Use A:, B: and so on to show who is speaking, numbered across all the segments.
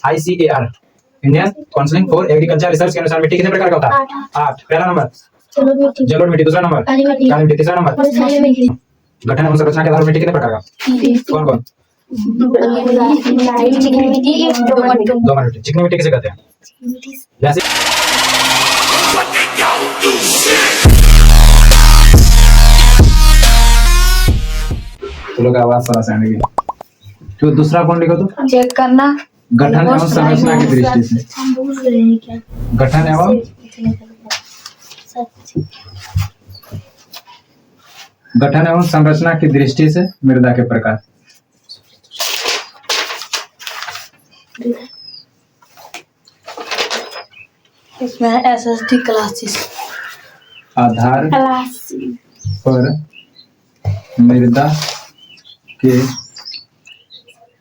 A: ICAR Indian council for agriculture research के अनुसार मिट्टी कितने प्रकार का होता है? 8। पहला नंबर जलोढ़ मिट्टी, दूसरा नंबर काली मिट्टी, तीसरा नंबर गठन एवं संरचना के आधार पर मिट्टी कितने प्रकार का? कौन कौन? चिकनी मिट्टी। चिकनी मिट्टी किसे कहते हैं? जैसे तो लोग आवाज समझ आएंगे। तो दूसरा कौन लिखो तो
B: चेक करना
A: गठन एवं संरचना की दृष्टि से। गठन एवं संरचना की दृष्टि से मृदा के प्रकार।
B: इसमें SST क्लासेस
A: आधार पर मृदा के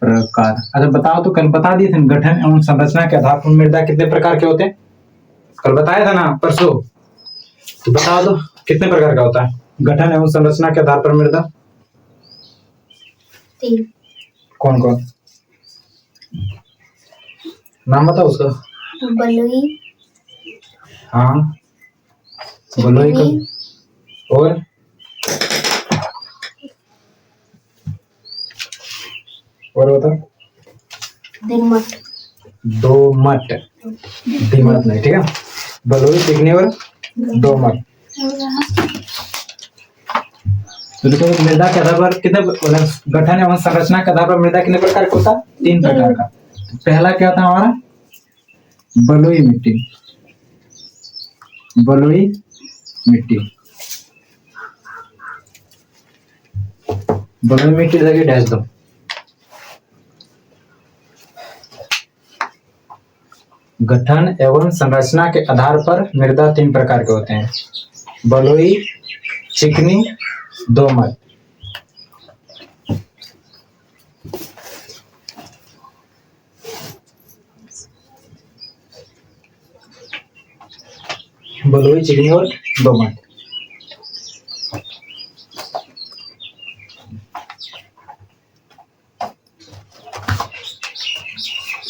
A: प्रकार। अच्छा बताओ तो, कल बता दिए थे गठन एवं संरचना के आधार पर मृदा कितने प्रकार के होते हैं? कल बताया था ना परसों। तो बताओ तो कितने प्रकार का होता है गठन एवं संरचना के आधार पर मृदा?
B: 3।
A: कौन कौन? नाम बताओ उसका।
B: बलुई,
A: हाँ बलुई का और बता
B: दिमट।
A: दोमट, दिमट नहीं, ठीक है। बलुई, चिकनी और दोमट। तो देखो मृदा के आधार पर कितने गठन एवं संरचना के आधार पर मृदा कितने प्रकार का होता है? 3 प्रकार का। तो पहला क्या था हमारा? बलुई मिट्टी। बलुई मिट्टी, बलुई मिट्टी जगह डैश दो। गठन एवं संरचना के आधार पर मृदा 3 प्रकार के होते हैं: बलुई, चिकनी, दोमट। बलुई, चिकनी और दोमट।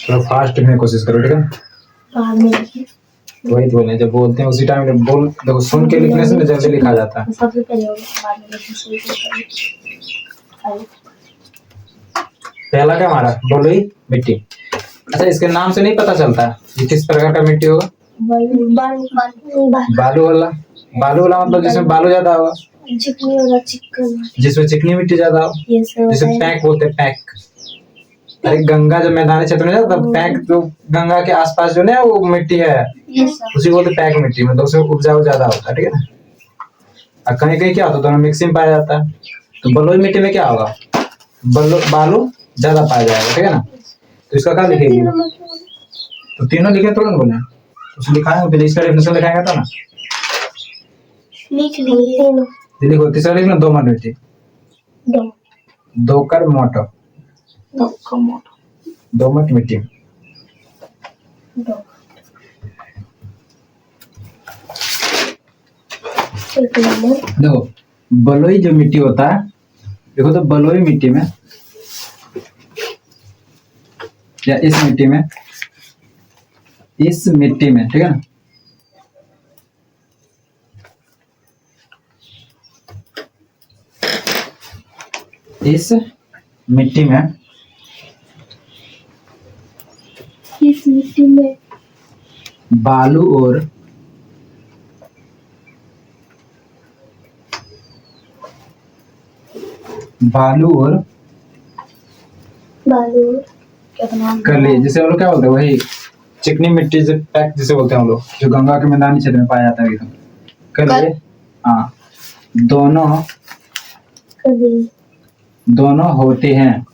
A: थोड़ा फास्ट में कोशिश करो, ठीक है। वही बोले, जब बोलते हैं उसी टाइम बोल। देखो सुन के लिखने से जल्दी लिखा जाता है।
B: सबसे पहले बाद में लिखने
A: पहला क्या हमारा? बलुई मिट्टी। अच्छा इसके नाम से नहीं पता चलता ये किस प्रकार का मिट्टी होगा? बालू वाला। बालू वाला मतलब जिसमें बालू ज्यादा होगा।
B: चिकनी वाला चिकन,
A: जिसमें चिकनी मिट्टी ज्यादा हो, जिसे पैक बोलते हैं, पैक। अरे गंगा जो मैदानी क्षेत्र में जाता है, पैक जो गंगा के आसपास जो ना वो मिट्टी है उसी बोलते पैक मिट्टी, मतलब उसमें उपजाऊ ज्यादा होता है, ठीक है ना। और कहीं कहीं क्या होता है दोनों मिक्सिंग पाया जाता है। तो बलुई मिट्टी में क्या होगा? बालू ज्यादा पाया जाएगा, ठीक है ना। तो इसका क्या लिखेगी? तो तीनों लिखे थोड़ा ना बोले, उसमें लिखाएंगे फिर इसका डेफिनेशन लिखाएंगे तो ना।
B: लिख लिए।
A: देखो तीसरा लिखना दोमट मिट्टी। दोकर मोटो, दोमट मिट्टी। देखो बलुई जो मिट्टी होता है, देखो तो बलुई मिट्टी में या इस मिट्टी में, ठीक है ना, इस मिट्टी में बालू और कली, जिसे हम लोग क्या बोलते हैं, वही चिकनी मिट्टी से पैक जिसे बोलते हैं हम लोग, जो गंगा के मैदानी क्षेत्र में पाया जाता है कली। हाँ दोनों होते हैं,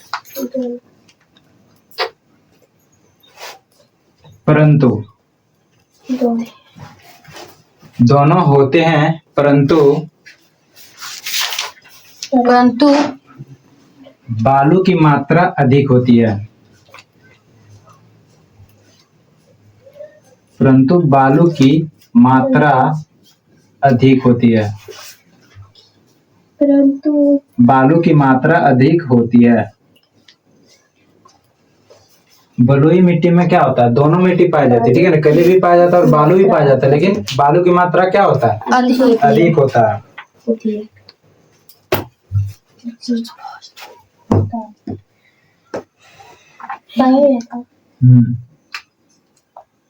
A: परंतु दोनों होते हैं परंतु बालू की मात्रा अधिक होती है। परंतु बालू की मात्रा अधिक होती है। बालू की मात्रा अधिक होती है। बलुई मिट्टी में क्या होता है, दोनों मिट्टी पाई जाती है, ठीक है ना, कली भी पाया जाता है और बालू भी पाया जाता है, लेकिन बालू की मात्रा क्या होता है, अधिक होता है।
B: होती है।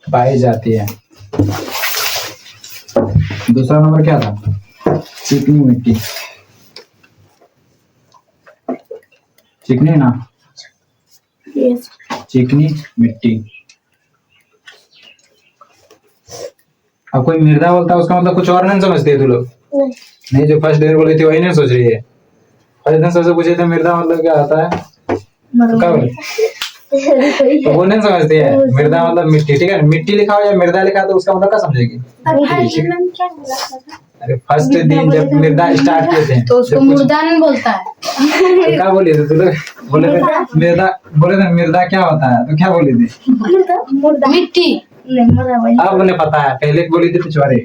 A: पाई जाती है। दूसरा नंबर क्या था, चिकनी मिट्टी, चिकनी ना,
B: यस
A: चिकनी मिट्टी। अब कोई मृदा बोलता है उसका मतलब कुछ और नहीं समझते तू लोग? नहीं, जो फर्स्ट दिन बोली थी वही नहीं सोच रही है। फर्स्ट दिन सबसे पूछे थे मृदा मतलब क्या होता है, तो क्या बोले, तो वो नहीं समझती है। मृदा मतलब मिट्टी, ठीक है, मिट्टी लिखा हो या मृदा लिखा तो उसका मतलब क्या समझेगी। अरे फर्स्ट दिन जब मृदा स्टार्ट किए थे
C: तो उसको मुर्दा नहीं बोलता है।
A: तो क्या बोले थे तू लोग, बोले थे मृदा, बोले थे मृदा क्या होता है, तो क्या बोले थे,
C: मिट्टी।
A: अब उन्हें पता है, पहले बोली थी पिछवाड़े।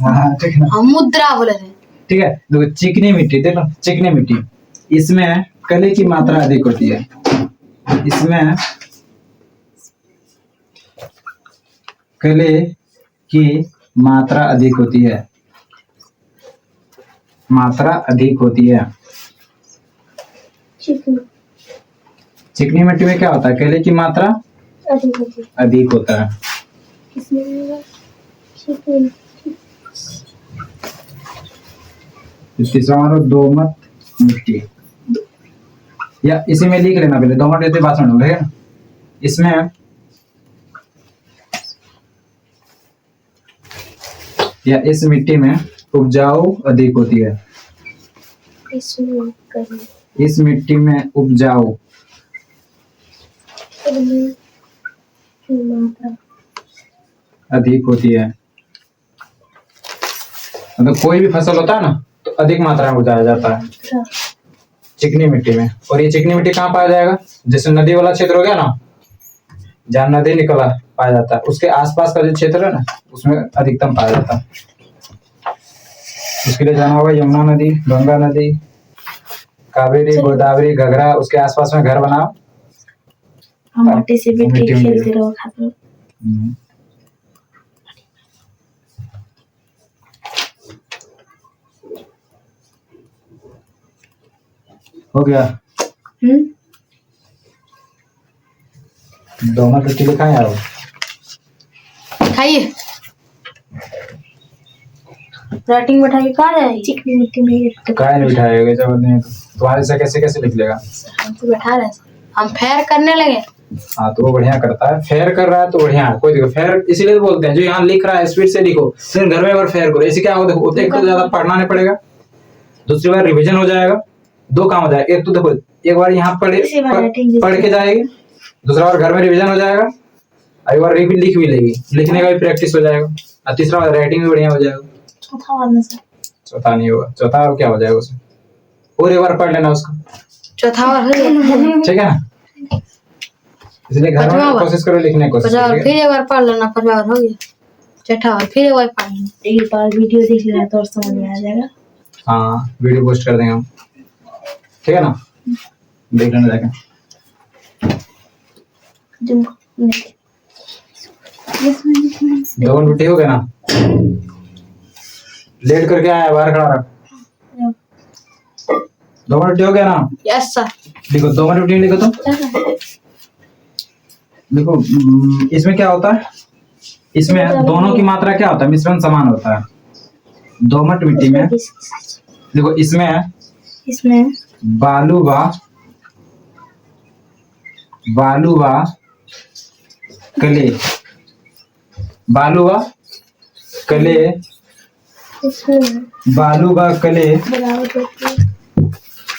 A: हाँ ठीक है,
C: हम मुद्रा बोले थे।
A: ठीक है। देखो चिकनी मिट्टी, देखो चिकनी मिट्टी, इसमें कली की मात्रा अधिक होती है, इसमें कले की मात्रा अधिक होती है, मात्रा अधिक होती है। चिकनी मिट्टी में क्या होता है, कले की मात्रा अधिक होता है। तीसरा हमारा दोमट मिट्टी, या इसी में लिख लेना पहले, दोमट जैसे भाषण हो गया, इसमें या इस मिट्टी में उपजाऊ अधिक होती है, इस मिट्टी में उपजाऊ अधिक होती है। मतलब कोई भी फसल होता है ना तो अधिक मात्रा में उगाया जाता है चिकनी मिट्टी में। और ये चिकनी मिट्टी कहाँ पाया जाएगा, जैसे नदी वाला क्षेत्र हो गया ना, जहाँ नदी निकला पाया जाता है, उसके आसपास का जो क्षेत्र है ना उसमें अधिकतम पाया जाता है। उसके लिए जाना होगा यमुना नदी, गंगा नदी, कावेरी, गोदावरी, घघरा, उसके आसपास में घर बनाओ,
B: माटी से मिट्टी खेलते रहो, खाते रहो।
A: हो गया, दोनों मिट्टी लिखा है यार,
C: खाइए।
B: राइटिंग बैठा के कहाँ जाए, चिकनी मिट्टी में
A: तो काय नहीं बिठाएगा, जब नहीं तो तुम्हारे से कैसे कैसे लिख लेगा।
C: हम तो बैठा रहे, हम फेयर करने लगे।
A: हाँ तो वो बढ़िया करता है, फेयर कर रहा है तो बढ़िया है, कोई देखो फेयर इसीलिए तो बोलते हैं, जो यहाँ लिख रहा है स्पीड से लिखो, फिर घर में एक बार फेयर करो, ऐसे क्या हो, देखो एक तो ज्यादा पढ़ना नहीं पड़ेगा, दूसरी बार रिवीजन हो जाएगा, दो काम हो जाएगा। एक तो देखो एक बार यहाँ पढ़ के जाएगी, दूसरा बार घर में रिवीजन हो जाएगा, एक बार लिख भी लेगी, लिखने का भी प्रैक्टिस हो जाएगा, और तीसरा बार राइटिंग भी बढ़िया हो जाएगा। चौथा नहीं होगा, चौथा क्या हो जाएगा उसमें, और एक बार पढ़ लेना उसको,
C: चौथा बार हो गया,
A: ठीक है ना। इसलिए घर में कोशिश करो लिखने की कोशिश
C: फिर एक बार पढ़ लेना, पांचवा बार हो गया, छठा बार फिर एक बार पढ़ लेना।
B: एक बार वीडियो देख लेना तो और समझ में आ जाएगा।
A: हाँ वीडियो पोस्ट कर देंगे हम, ठीक है ना, देख लेना जाके। दो मिनट हो गया ना, लेट करके आया, बाहर खड़ा रहा, 2 मिनट हो गया ना।
C: Yes sir.
A: लिखो 2 मिनट लिखो तो, देखो इसमें क्या होता है, इसमें दोनों की मात्रा क्या होता है, मिश्रण समान होता है। दोमट मिट्टी में देखो इसमें बालू व कले, बालू व कले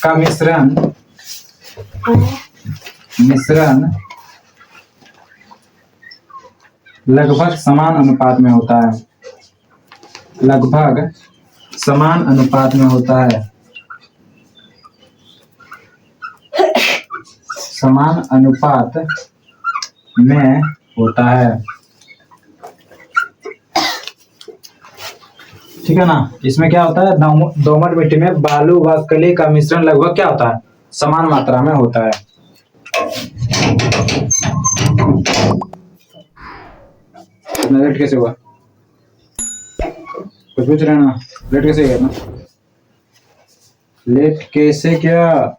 A: का मिश्रण लगभग समान अनुपात में होता है, लगभग समान अनुपात में होता है, समान अनुपात में होता है, ठीक है ना। इसमें क्या होता है, दोमट मिट्टी में बालू व कले का मिश्रण लगभग क्या होता है, समान मात्रा में होता है। इतना लेट कैसे हुआ? कुछ पूछ रहे हैं ना, लेट कैसे गया ना? लेट कैसे क्या?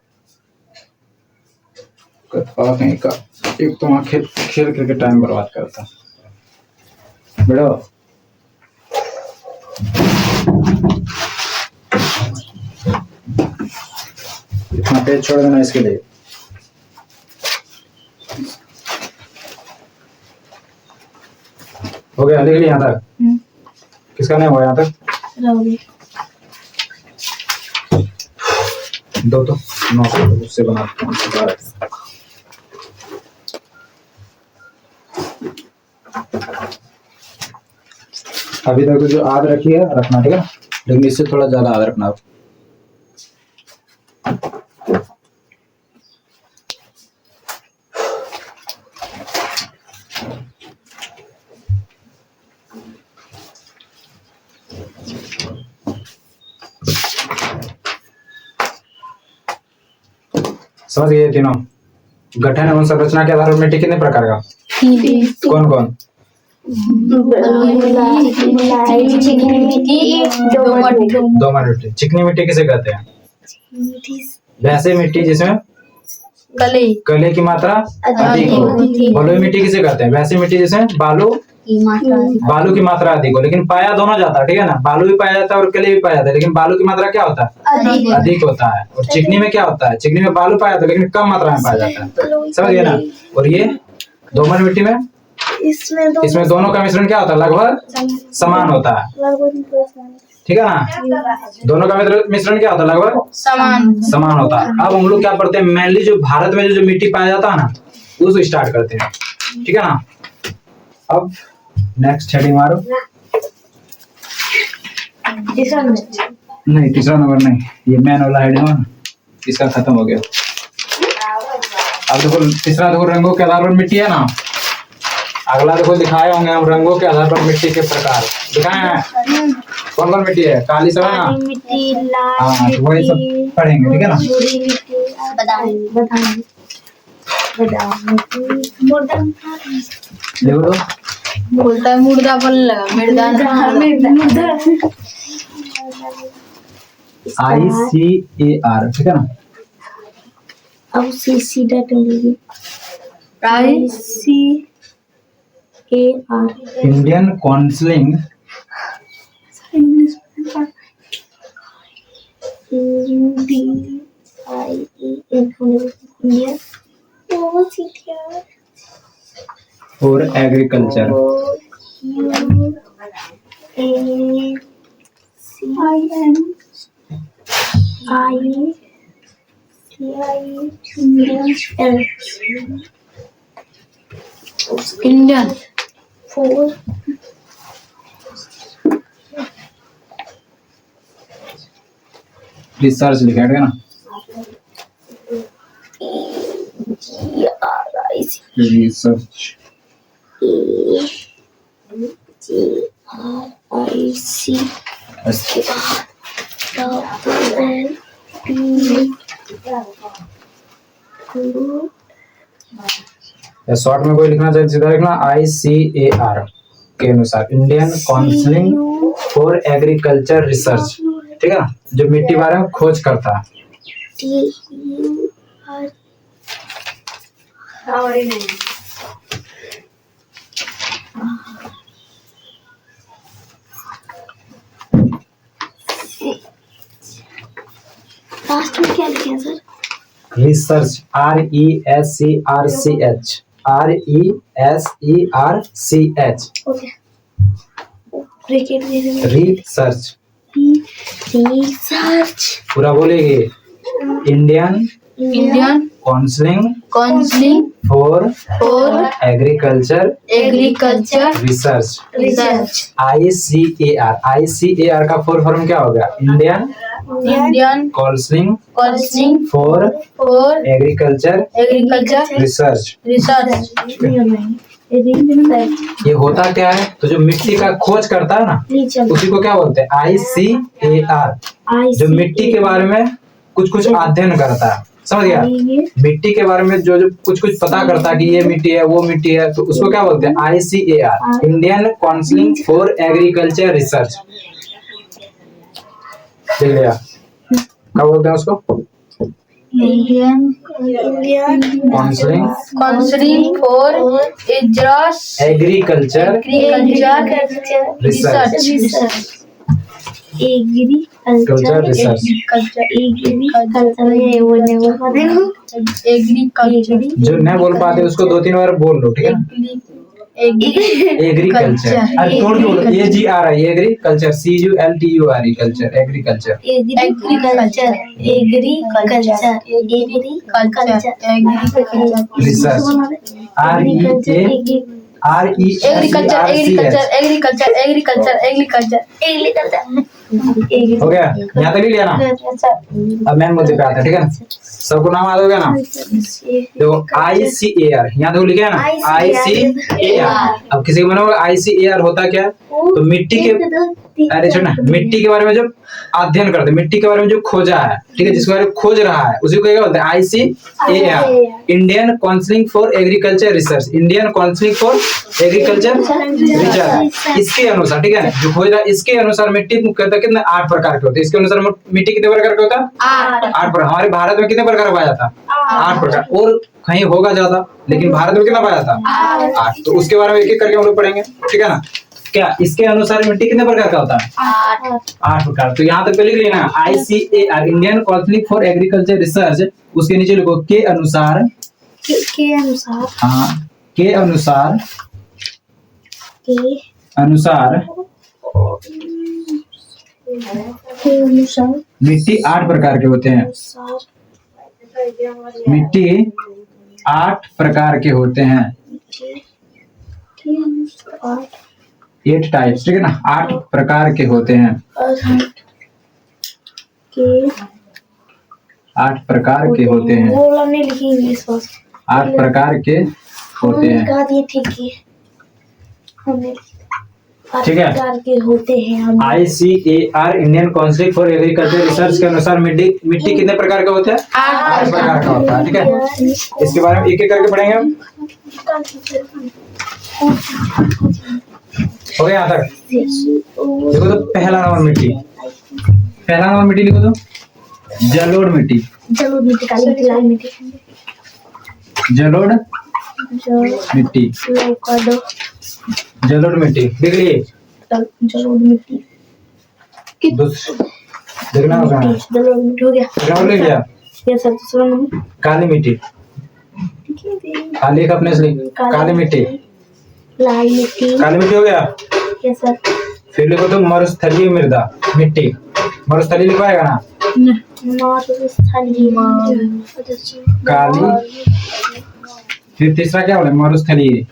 A: कहीं का एक तो वहाँ खेल खेल करके टाइम बर्बाद करता बेटा। इतना पेज छोड़ देना इसके लिए। हो गया, लिख लिया यहाँ तक? किसका नहीं हुआ यहाँ तक?
B: राहुल।
A: दो तो 9 उससे बना। अभी तक तो जो आद रखी है रखना, ठीक है, लेकिन इससे थोड़ा ज्यादा आद रखना। समझ गए तीनों? गठन एवं संरचना के आधार पर मिट्टी कितने प्रकार का? कौन कौन? दोमट मिट्टी। चिकनी मिट्टी किसे कहते हैं? वैसे मिट्टी जिसमें कले की मात्रा अधिक हो। बलुई मिट्टी किसे कहते हैं? वैसी मिट्टी जिसमें बालू की मात्रा अधिक हो, लेकिन पाया दोनों जाता है, ठीक है ना? बालू भी पाया जाता है और कले भी पाया जाता है, लेकिन बालू की मात्रा क्या होता है? अधिक होता है। और चिकनी में क्या होता है? चिकनी में बालू पाया जाता है लेकिन कम मात्रा में पाया जाता है। समझ गए ना? और ये दोमट मिट्टी में इसमें दोनों का मिश्रण क्या होता है? लगभग समान होता है, ठीक है ना? दोनों का मिश्रण क्या होता है? लगभग समान होता है। अब हम लोग क्या पढ़ते हैं? मेनली जो भारत में जो मिट्टी पाया जाता है ना, उसको स्टार्ट करते हैं, ठीक है ना? अब नेक्स्ट हेडिंग मारो। नहीं, तीसरा नंबर नहीं, ये मेन वाला हेडिंग है, इसका खत्म हो गया। अब देखो तीसरा, देखो रंगों के आधार पर मिट्टी है ना। अगला देखो दिखाए होंगे हम रंगों के आधार पर मिट्टी के प्रकार दिखाए हैं। कौन कौन मिट्टी है? काली सब है ना? हाँ, तो वही सब पढ़ेंगे, ठीक है ना? देखो तो
C: बोलता है मुर्दा बोल लगा मृदा
A: ICAR, ठीक है ना?
B: अब CC डालेंगे। ICAR
A: Indian counselling for agriculture.
C: Indian
A: research लिखा है ना? रिसर्च शॉर्ट में कोई लिखना चाहिए सीधा लिखना ICAR के अनुसार, Indian counselling for agriculture research, ठीक है ना? जो मिट्टी बारे में खोज करता है।
B: लास्ट में क्या लिखे sir?
A: Research RESCRCH RESERCH
B: okay. Bracket में
A: रिसर्च
B: रिसर्च
A: पूरा बोलेगी। Indian counselling for agriculture research ICAR का फुल फॉर्म क्या हो गया? Indian counselling for agriculture research. ये होता क्या है? तो जो मिट्टी का खोज करता है ना, उसी को क्या बोलते हैं? ICAR। जो मिट्टी के बारे में कुछ अध्ययन करता है, समझ गया? मिट्टी के बारे में जो जो कुछ कुछ पता करता कि ये मिट्टी है वो मिट्टी है, तो उसको क्या बोलते हैं? ICAR, Indian council for agriculture research. देख लिया, क्या बोलते हैं उसको?
C: Indian
A: counselling
C: for
A: agriculture research.
B: Agriculture
A: जो नहीं बोल पाते उसको 2-3 बार बोल लो, ठीक है? एग्रीकल्चर, अरे तोड़ के बोलो। AGR है agriculture, CULTURE culture, agriculture research, हो गया? यहाँ तक लिख लिया ना? अब मेन मुद्दे पे आते हैं, ठीक है ना? सबको नाम याद हो गया ना? देखो ICAR, यहाँ तक लिखे है ना? ICAR। अब किसी को मालूम होगा ICAR होता क्या है? तो मिट्टी के, अरे छोड़ना, मिट्टी के बारे में जो अध्ययन करते, मिट्टी के बारे में जो खोजा है, ठीक है, जिसके बारे में खोज रहा है, उसी को क्या बोलते हैं? ICAR, Indian council for agriculture research, Indian council for agriculture research. इसके अनुसार, ठीक है, जो खोज रहा है इसके अनुसार मिट्टी मुख्यतः कितने 8 प्रकार के होते हैं। इसके अनुसार मिट्टी कितने प्रकार का होता है? 8 प्रकार। हमारे भारत में कितने प्रकार पाया जाता है? 8 प्रकार, और कहीं होगा ज्यादा, लेकिन भारत में कितना पाया जाता है? 8। तो उसके बारे में एक एक करके हम लोग पढ़ेंगे, ठीक है ना? क्या इसके अनुसार मिट्टी कितने प्रकार का होता है? 8 प्रकार। तो यहाँ तक लिख लेना ICAR, Indian council for agriculture research, उसके नीचे लिखो के अनुसार, हाँ, के अनुसार मिट्टी 8 प्रकार के होते हैं। मिट्टी 8 प्रकार के होते हैं, 8 टाइप्स, ठीक है ना? 8 प्रकार के होते हैं, 8 प्रकार के होते हैं, 8 प्रकार के होते हैं, ठीक है? ICAR, Indian council for agriculture research के अनुसार मिट्टी कितने प्रकार का होता है? 8 प्रकार का होता है, ठीक है? इसके बारे में एक एक करके पढ़ेंगे हम। हो गया यहाँ तक? देखो तो पहला नंबर मिट्टी लिखो तो जलोढ़ मिट्टी, जलोढ़ मिट्टी देख लिए? देखना होगा, ले लिया? काली मिट्टी, काली का अपने से काली मिट्टी, काली मिट्टी हो गया? फिर लिखो तो मरुस्थलीय मृदा मिट्टी, मरुस्थलीय लिखवाएगा ना? काली। फिर तीसरा क्या बोले? मरुस्थलीय,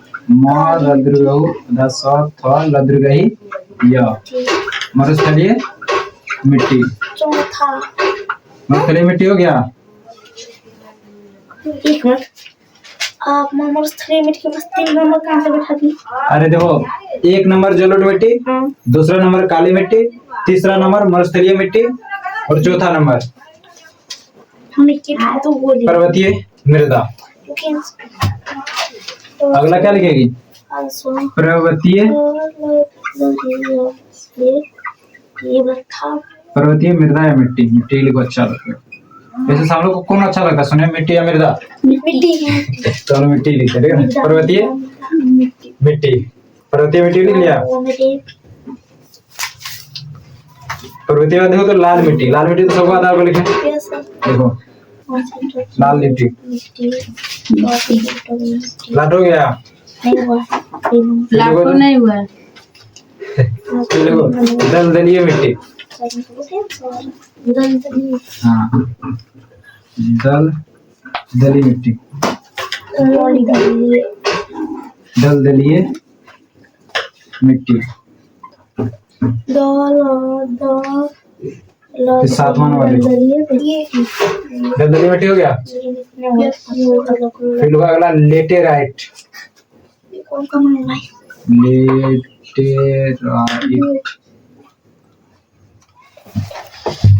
A: मरुस्थलीय मिट्टी, मरुस्थलीय मिट्टी हो गया?
B: एक मिनट, आप मरुस्थलीय मिट्टी के बस 3 नंबर कहाँ से बैठा दी?
A: अरे देखो, 1 नंबर जलोढ़ मिट्टी, दूसरा नंबर काली मिट्टी, तीसरा नंबर मरुस्थलीय मिट्टी, और चौथा नंबर पर्वतीय मृदा। अगला क्या लिखेगी? पर्वतीय मृदा या मिट्टी लिखो, अच्छा लगता है। वैसे सब लोग को कौन अच्छा लगता है सुने, मिट्टी या मृदा? दोनों मिट्टी लिखते, ठीक है? पर्वतीय मिट्टी, पर्वतीय मिट्टी लिख लिया? पर्वतीय देखो तो लाल मिट्टी तो सबको आधार पर लिखे, देखो लाल मिट्टी, लाल हो गया?
C: लाखों नहीं हुआ।
A: देखो दलदलीय मिट्टी, हाँ, दलदली मिट्टी, दलदलीय मिट्टी। 7वां नंबर दलदली मिट्टी हो गया? फिर होगा अगला लेटेराइट, लेटेराइट,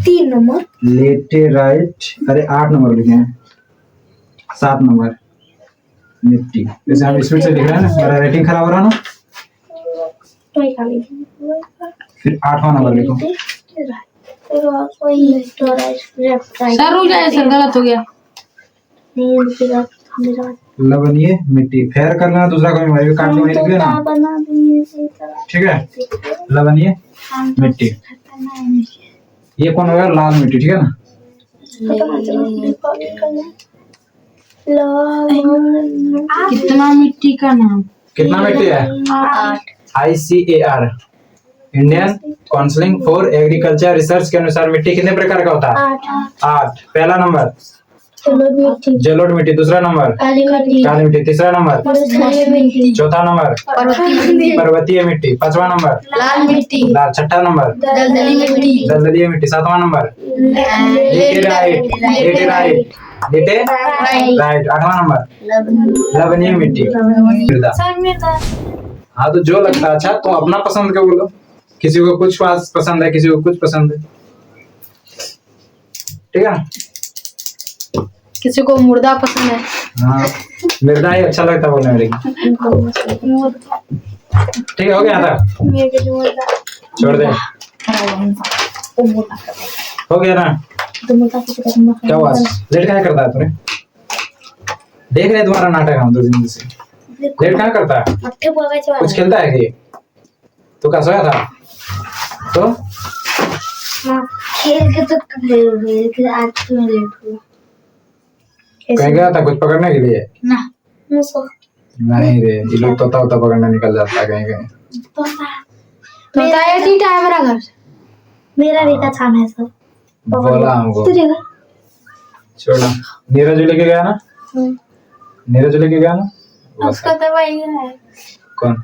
B: 3 नंबर
A: लेटेराइट, अरे 8 नंबर लिखे हैं, 7 नंबर मिट्टी। जैसे हम स्पीड से लिख रहे हैं ना, मेरा रेटिंग खराब हो रहा है ना।
B: तो ही खाली
A: फिर 8वां नंबर लिखो।
B: कोई तो राइट
C: सर रुक जाए सर, गलत हो गया।
B: नहीं फिर मेरा
A: लवणीय मिट्टी फेयर करना, दूसरा कोई मोबाइल काट के वहीं लिख लेना,
B: बना दिए सही तरह।
A: ठीक है। लवणीय मिट्टी, ये कौन होगा? लाल मिट्टी, ठीक है ना।
C: कितना मिट्टी का नाम?
A: कितना मिट्टी है?
B: 8
A: ICAR Indian council for agriculture research के अनुसार मिट्टी कितने प्रकार का होता है? 8। पहला नंबर जलोढ़ मिट्टी, दूसरा नंबर
B: काली
A: मिट्टी, तीसरा नंबर
B: मिट्टी,
A: चौथा नंबर पर्वतीय मिट्टी, पांचवा नंबर
C: लाल मिट्टी,
A: लाल, छठा नंबर
C: दलदली मिट्टी,
A: दलदली मिट्टी, सातवां नंबर राइट, आठवां नंबर लवणीय मिट्टी, मृदा। हाँ तो जो लगता है अच्छा, तो अपना पसंद का बोलो। किसी को कुछ पसंद है, किसी को कुछ पसंद है, ठीक है।
C: किसी को मुर्दा पसंद है।
A: हाँ मृदा ही अच्छा लगता है बोलने में, ठीक है। हो गया था, छोड़ दे, हो गया ना। क्या हुआ? लेट क्या करता है तूने? देख रहे तुम्हारा नाटक हम 2 दिन से। लेट क्या करता है? कुछ खेलता है कि तू क्या सोया था? तो
B: खेल के तो आज तो लेट हुआ।
A: कहीं गया था कुछ पकड़ने के लिए?
C: ना
A: नहीं रे, ये लोग तोता होता पकड़ने निकल जाता है कहीं कहीं।
C: तो टीटा है मेरा घर।
B: मेरा भी था है सब
A: बोला हमको।
B: तुझेगा
A: छोड़ो, नीरज लेके गया ना, नीरज लेके गया ना।
B: उसका तो वही है।
A: कौन?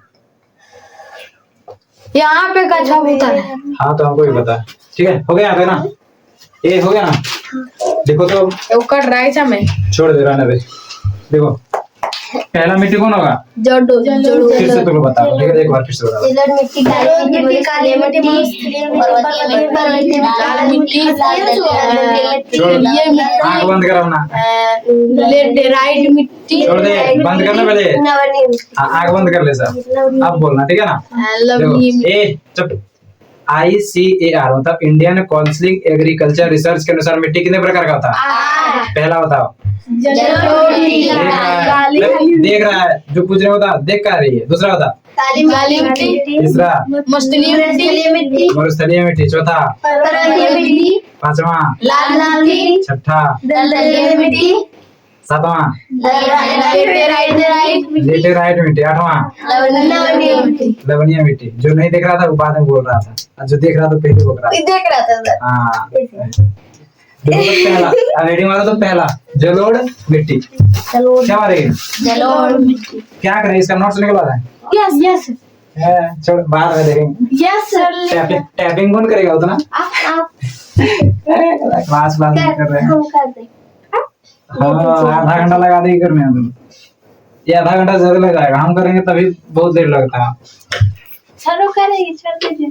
C: यहाँ पे कछुआ होता है।
A: हाँ तो हमको भी पता है, ठीक है। हो गया यहाँ पे ना, ये हो गया ना। देखो तो
C: वो कट रहा है में।
A: छोड़ दे, रहने दे। देखो पहला मिट्टी कौन होगा?
C: जड़ो
A: फिर से तुमको बता, ठीक है, एक बार फिर से बता।
B: जलोढ़ मिट्टी, काली मिट्टी,
C: लाल मिट्टी,
A: छोड़, आँख बंद कर अपना,
C: लेटराइट मिट्टी,
A: छोड़ दे, बंद करना पहले। हाँ आँख बंद कर ले सर, अब बोलना, ठीक है ना।
C: लवणीय
A: देखो ए चुप। ICAR मतलब इंडियन काउंसिल एग्रीकल्चर रिसर्च के अनुसार मिट्टी कितने प्रकार का होता है? पहला बताओ। देख रहा है जो पूछ रहे होता, देख कर रही है। दूसरा होता
C: काली मिट्टी,
A: तीसरा
C: मस्तलीय मिट्टी,
A: मरुस्थलीय मिट्टी, चौथा
C: मिट्टी,
A: पांचवा
C: लाल मिट्टी,
A: छठा
C: दलदली मिट्टी,
A: सातवां
C: लेटराइट
A: मिट्टी, आठवां लवणीय मिट्टी। जो नहीं देख रहा था वो बाद में बोल रहा था, और जो देख रहा था पहले बोल रहा था।
C: देख रहा था।
A: हाँ पहला रेडिंग वाला तो पहला जलोढ़ मिट्टी। क्या मारेगी?
C: जलोढ़ मिट्टी।
A: क्या करें, इसका नोट्स निकलवा रहा है?
C: यस
A: चलो बाद में देखेंगे।
C: Yes sir.
A: टैपिंग कौन करेगा उतना?
B: आप
A: क्लास कर रहे हैं।
B: हम कर दे।
A: हाँ आधा घंटा लगा देगी करने में तुम। ये आधा घंटा ज्यादा लग जाएगा, हम करेंगे तभी बहुत देर लगता है।
B: चलो करेंगे, छोड़ दीजिए,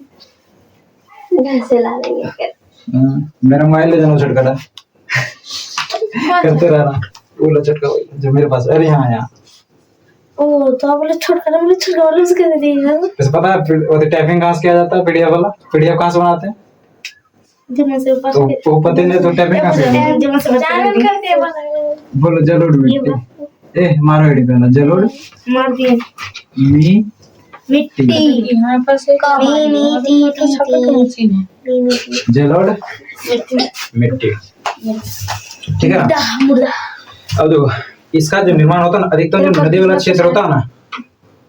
B: घर से ला लेंगे।
A: मेरा मोबाइल ले जाना छटका करते रहना, वो लचटका जो मेरे पास। अरे हाँ यहाँ
B: ओ तो आप बोले छोटका, बोले छोटका, बोले उसके दे दीजिएगा।
A: वैसे पता है वो टाइपिंग कहाँ से किया जाता है? पीडीएफ वाला, पीडीएफ कहाँ से बनाते हैं?
B: जिम्मे से ऊपर
A: तो वो पता नहीं तो टाइपिंग कहाँ से?
B: जिम्मे से चैनल कर दिया
A: बोलो जलोढ़ मिट्टी। ए मारो एडी पहला जलोढ़
B: मार दिए मिट्टी।
C: यहाँ पर से
A: जलोढ़ मिट्टी, ठीक है ना। अब देखो इसका जो निर्माण होता है ना, अधिकतर जो नदी वाला क्षेत्र होता है ना,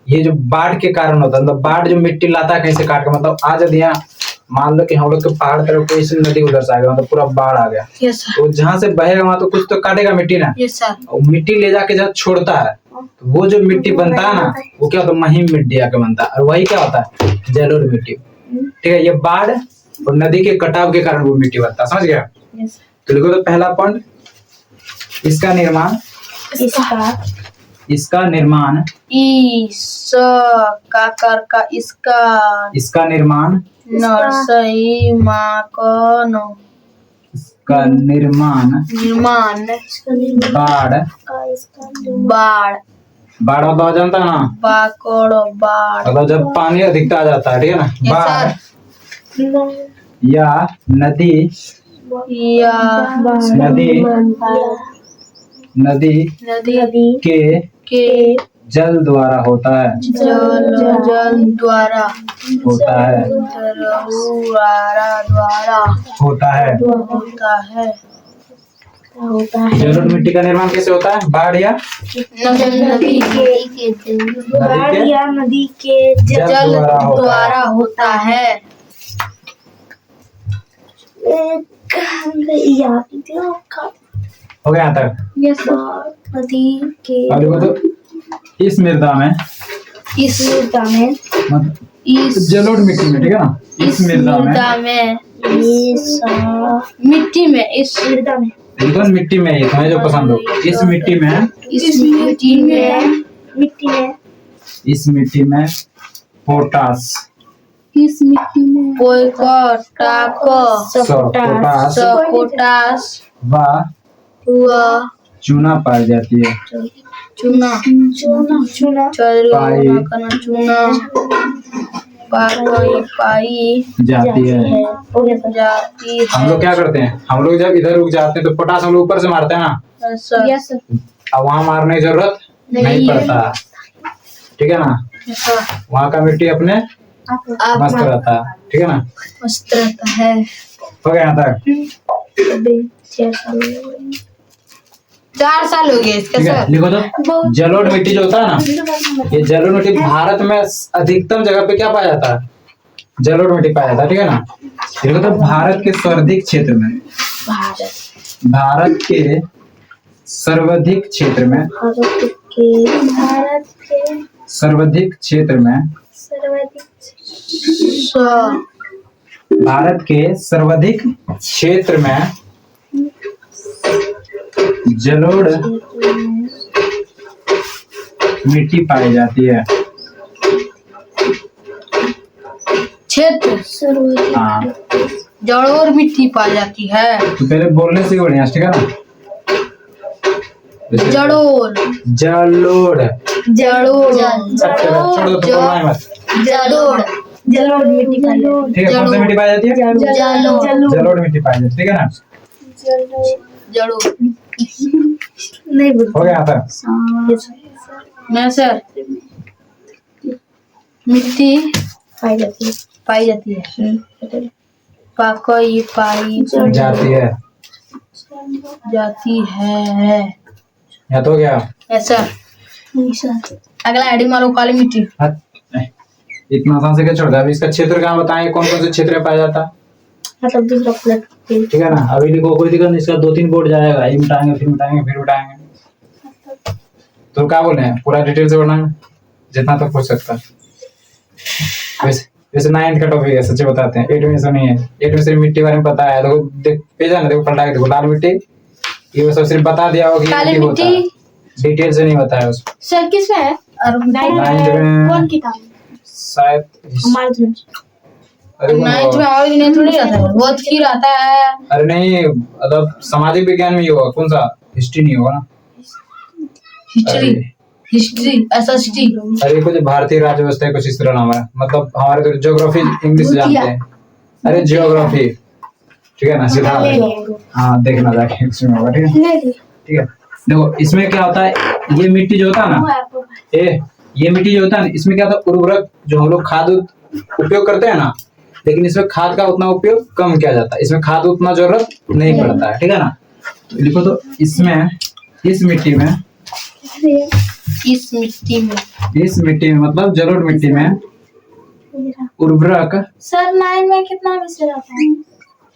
A: ये जो बाढ़ के कारण होता है। मतलब बाढ़ जो मिट्टी लाता है कहीं से काट के, मतलब आज यदि यहाँ मान लो कि हम लोग के पहाड़ तरफ कोई से नदी उधर से आ गया, मतलब पूरा बाढ़ आ गया, तो जहाँ से बहेगा वहां तो कुछ तो काटेगा मिट्टी ना। और मिट्टी ले जाके जहाँ छोड़ता है, तो वो जो मिट्टी बनता है ना, वो क्या होता है? महीन मिट्टी आके बनता है, और वही क्या होता है? जलोढ़ मिट्टी, ठीक है। ये बाढ़ और नदी के कटाव के कारण वो मिट्टी बनता है, समझ गया? तो लिखो तो पहला पॉइंट, इसका निर्माण, इसका निर्माण,
C: इसका
A: इसका निर्माण
C: नर्सरी माँ को नो
A: का निर्माण
C: निर्माण
A: बाढ़
C: बाढ़
A: बाढ़ मतलब जानता है ना,
C: बाकोड़ो बाढ़
A: मतलब जब पानी अधिकता आ जाता है, ठीक है ना,
C: Yes,
A: बाढ़
C: sir.
A: या नदी
C: या
A: नदी
C: नदी
A: के जल द्वारा होता है
C: जल द्वारा
A: होता है
C: द्वारा
A: होता है
B: होता है।
A: जलोढ़ मिट्टी का निर्माण कैसे होता है? बाढ़ या
C: नदी
B: नदी के
C: जल द्वारा होता है।
A: हो गया यहाँ तक?
B: नदी के
A: अब देखो तो इस मृदा में
C: इस
A: जलोढ़ मिट्टी में, ठीक है ना, इस मृदा में
C: मिट्टी में इस
B: मृदा में
A: देखो मिट्टी में, ये तुम्हें जो पसंद हो, इस मिट्टी में इस मिट्टी में पोटास
C: पोटास
A: व चूना पाई जाती है।
C: चूना पाई
A: जाती है। हम लोग क्या करते हैं, हम लोग जब इधर रुक जाते हैं तो पोटास हम लोग ऊपर से मारते हैं ना, अब वहाँ मारने की जरूरत नहीं पड़ता, ठीक है ना, वहाँ का मिट्टी अपने मस्त रहता है, ठीक है ना,
C: मस्त रहता है।
A: हो गया यहाँ तक?
C: 4 साल हो गए इसका
A: ठीक है,
C: सर।
A: लिखो तो जलोढ़ मिट्टी जो होता है ना, ये जलोढ़ मिट्टी भारत में अधिकतम जगह पे क्या पाया जाता है? जलोढ़ मिट्टी पाया जाता है, ठीक है ना। लिखो तो भारत के सर्वाधिक क्षेत्र में, भारत के सर्वाधिक क्षेत्र में सर्वाधिक क्षेत्र में भारत के सर्वाधिक क्षेत्र में जलोढ़ मिट्टी पाई जाती है।
C: क्षेत्र
A: हाँ,
C: जलोढ़ मिट्टी पाई जाती है।
A: तो पहले बोलने से ही बढ़िया, ठीक है ना।
C: जलोढ़
A: जलोढ़ छोड़ दो, तो बोलना ही मत।
B: जलोढ़ मिट्टी पाई जाती
A: ठीक है, कौन सी मिट्टी पाई जाती है? जलोढ़ मिट्टी पाई जाती है, ठीक है ना।
C: जलोढ़
B: नहीं
A: हो गया था?
C: मैं सर मिट्टी
B: पाई जाती है
C: पाई जाती है।
A: या तो क्या?
C: ऐसा अगला आईडी मारो काली मिट्टी।
A: इतना आसान से क्या छोड़ दिया? अभी इसका क्षेत्र कहाँ बताएं, कौन कौन से क्षेत्र में पाया जाता है?
B: मतलब दूसरा प्लेट,
A: ठीक है ना। अभी लिखो, कोई दिक्कत नहीं, इसका 2-3 बोर्ड जाएगा, ये मिटाएंगे फिर उठाएंगे। तो क्या बोले हैं, पूरा डिटेल से पढ़ना जितना तक पूछ सकता है। वैसे 9th का टॉपिक है, सच्चे बताते हैं। 8 में ऐसा नहीं है, 8 में सिर्फ मिट्टी बारे में पता है। देखो देख पेज है ना, देखो पलटा के देखो, लाल मिट्टी, ये सब सिर्फ बता दिया होगा कि
C: काली
A: होता है, डिटेल से नहीं बताया उसको।
B: सर किस में है? और
A: 9th में
B: कौन किताब
A: शायद
B: हमारे
A: अरे वो-
C: 9th में और नहीं थोड़ी आता है, बहुत फिर आता है।
A: अरे नहीं, मतलब सामाजिक विज्ञान में ही होगा, कौन सा, हिस्ट्री नहीं होगा ना।
C: History SST.
A: अरे कुछ भारतीय राज्य व्यवस्था कुछ इस तरह नाम है, मतलब हमारे तो ज्योग्राफी इंग्लिश जानते हैं। अरे जियोग्राफी, ठीक है ना, सीधा हाँ देखना जाके उसमें होगा, ठीक है। ठीक है, देखो इसमें क्या होता है, ये मिट्टी जो होता है ना, ये मिट्टी जो होता है ना, इसमें क्या होता है, उर्वरक जो हम लोग खाद उपयोग करते हैं ना, लेकिन इसमें खाद का उतना उपयोग कम किया जाता है, इसमें खाद उतना जरूरत नहीं पड़ता है, ठीक है ना। तो लिखो तो इसमें, इस मिट्टी में मतलब जलोढ़ मिट्टी में उर्वरक,
B: सर 9 में कितना विषय आता है?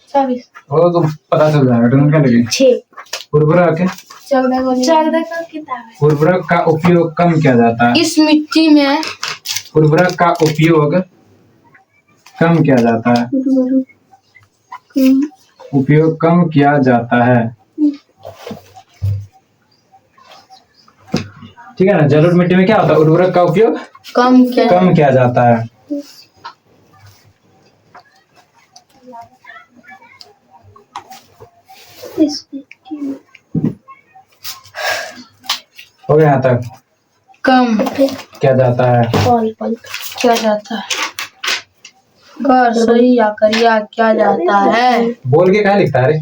B: 24
A: वो तो पता चल जाएगा, टेंशन क्या लगे।
B: 6
A: उर्वरक
B: 14 का किताब है।
A: उर्वरक का उपयोग कम किया जाता है,
C: इस मिट्टी में
A: उर्वरक का उपयोग कम किया जाता है, उपयोग कम किया जाता है, ठीक है ना। जलोढ़ मिट्टी में क्या होता है, उर्वरक का उपयोग
C: कम
A: किया जाता है। हो गया यहाँ तक?
C: कम
A: क्या जाता है?
C: क्या जाता है? कर सही या करिया क्या जाता है?
A: बोल के क्या लिखता है रे?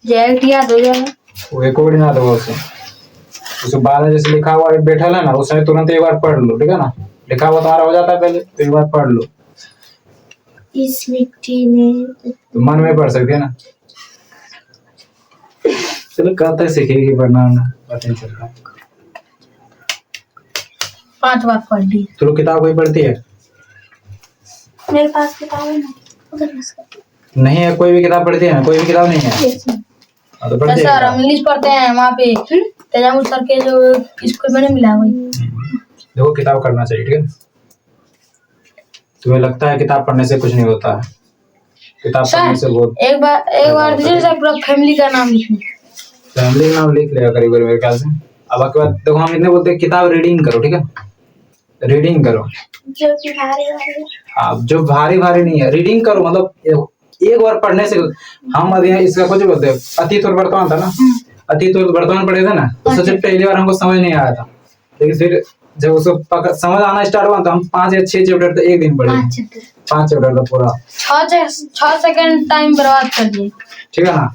C: जेट याद हो जाएगा।
A: वो एक और ना दो उसे बाद में जैसे लिखा हुआ बैठा है ना, उसमें तुरंत एक बार पढ़ लो, ठीक है ना? लिखा हुआ तुम्हारा हो जाता है पहले, तो एक बार पढ़ लो।
B: इस मिट्टी में
A: तो मन में पढ़ सकते है ना। चलो कब तक सीखेगी पढ़ना ना, पता नहीं चलता।
C: 5 बार पढ़ ली।
A: तो लोग किताब कोई पढ़ती है?
B: मेरे पास किताब है ना, उधर इसका
A: नहीं है, कोई भी किताब पढ़ती है ना? कोई भी किताब नहीं है? हाँ, तो पढ़ती है
C: सर
A: किताब।
C: हम इंग्लिश पढ़ते हैं वहाँ पे तेजामुल सर के जो स्कूल में नहीं मिला वही।
A: देखो किताब करना चाहिए, ठीक है? तुम्हें लगता है किताब पढ़ने से कुछ नहीं होता है? किताब पढ़ने से बहुत।
C: एक बार दीजिए सर, पूरा फैमिली का नाम लिखिए।
A: फैमिली का नाम लिख लेगा करीब मेरे ख्याल से। अब आपके बाद देखो, हम इतने बोलते हैं किताब रीडिंग करो, ठीक है? रीडिंग करो।
B: जो कि भारी भारी
A: आप जो भारी भारी नहीं है, रीडिंग करो। मतलब एक बार पढ़ने से हम अभी इसका कुछ बोलते हैं, अतीत और वर्तमान था ना? अतीत और वर्तमान पढ़े थे ना, तो सबसे पहली बार हमको समझ नहीं आया था, लेकिन फिर जब उसको समझ आना स्टार्ट हुआ तो हम 5 या 6 चैप्टर तो एक दिन पढ़े। 5 चैप्टर था पूरा।
C: 6 सेकंड टाइम बर्बाद कर दिए,
A: ठीक है ना?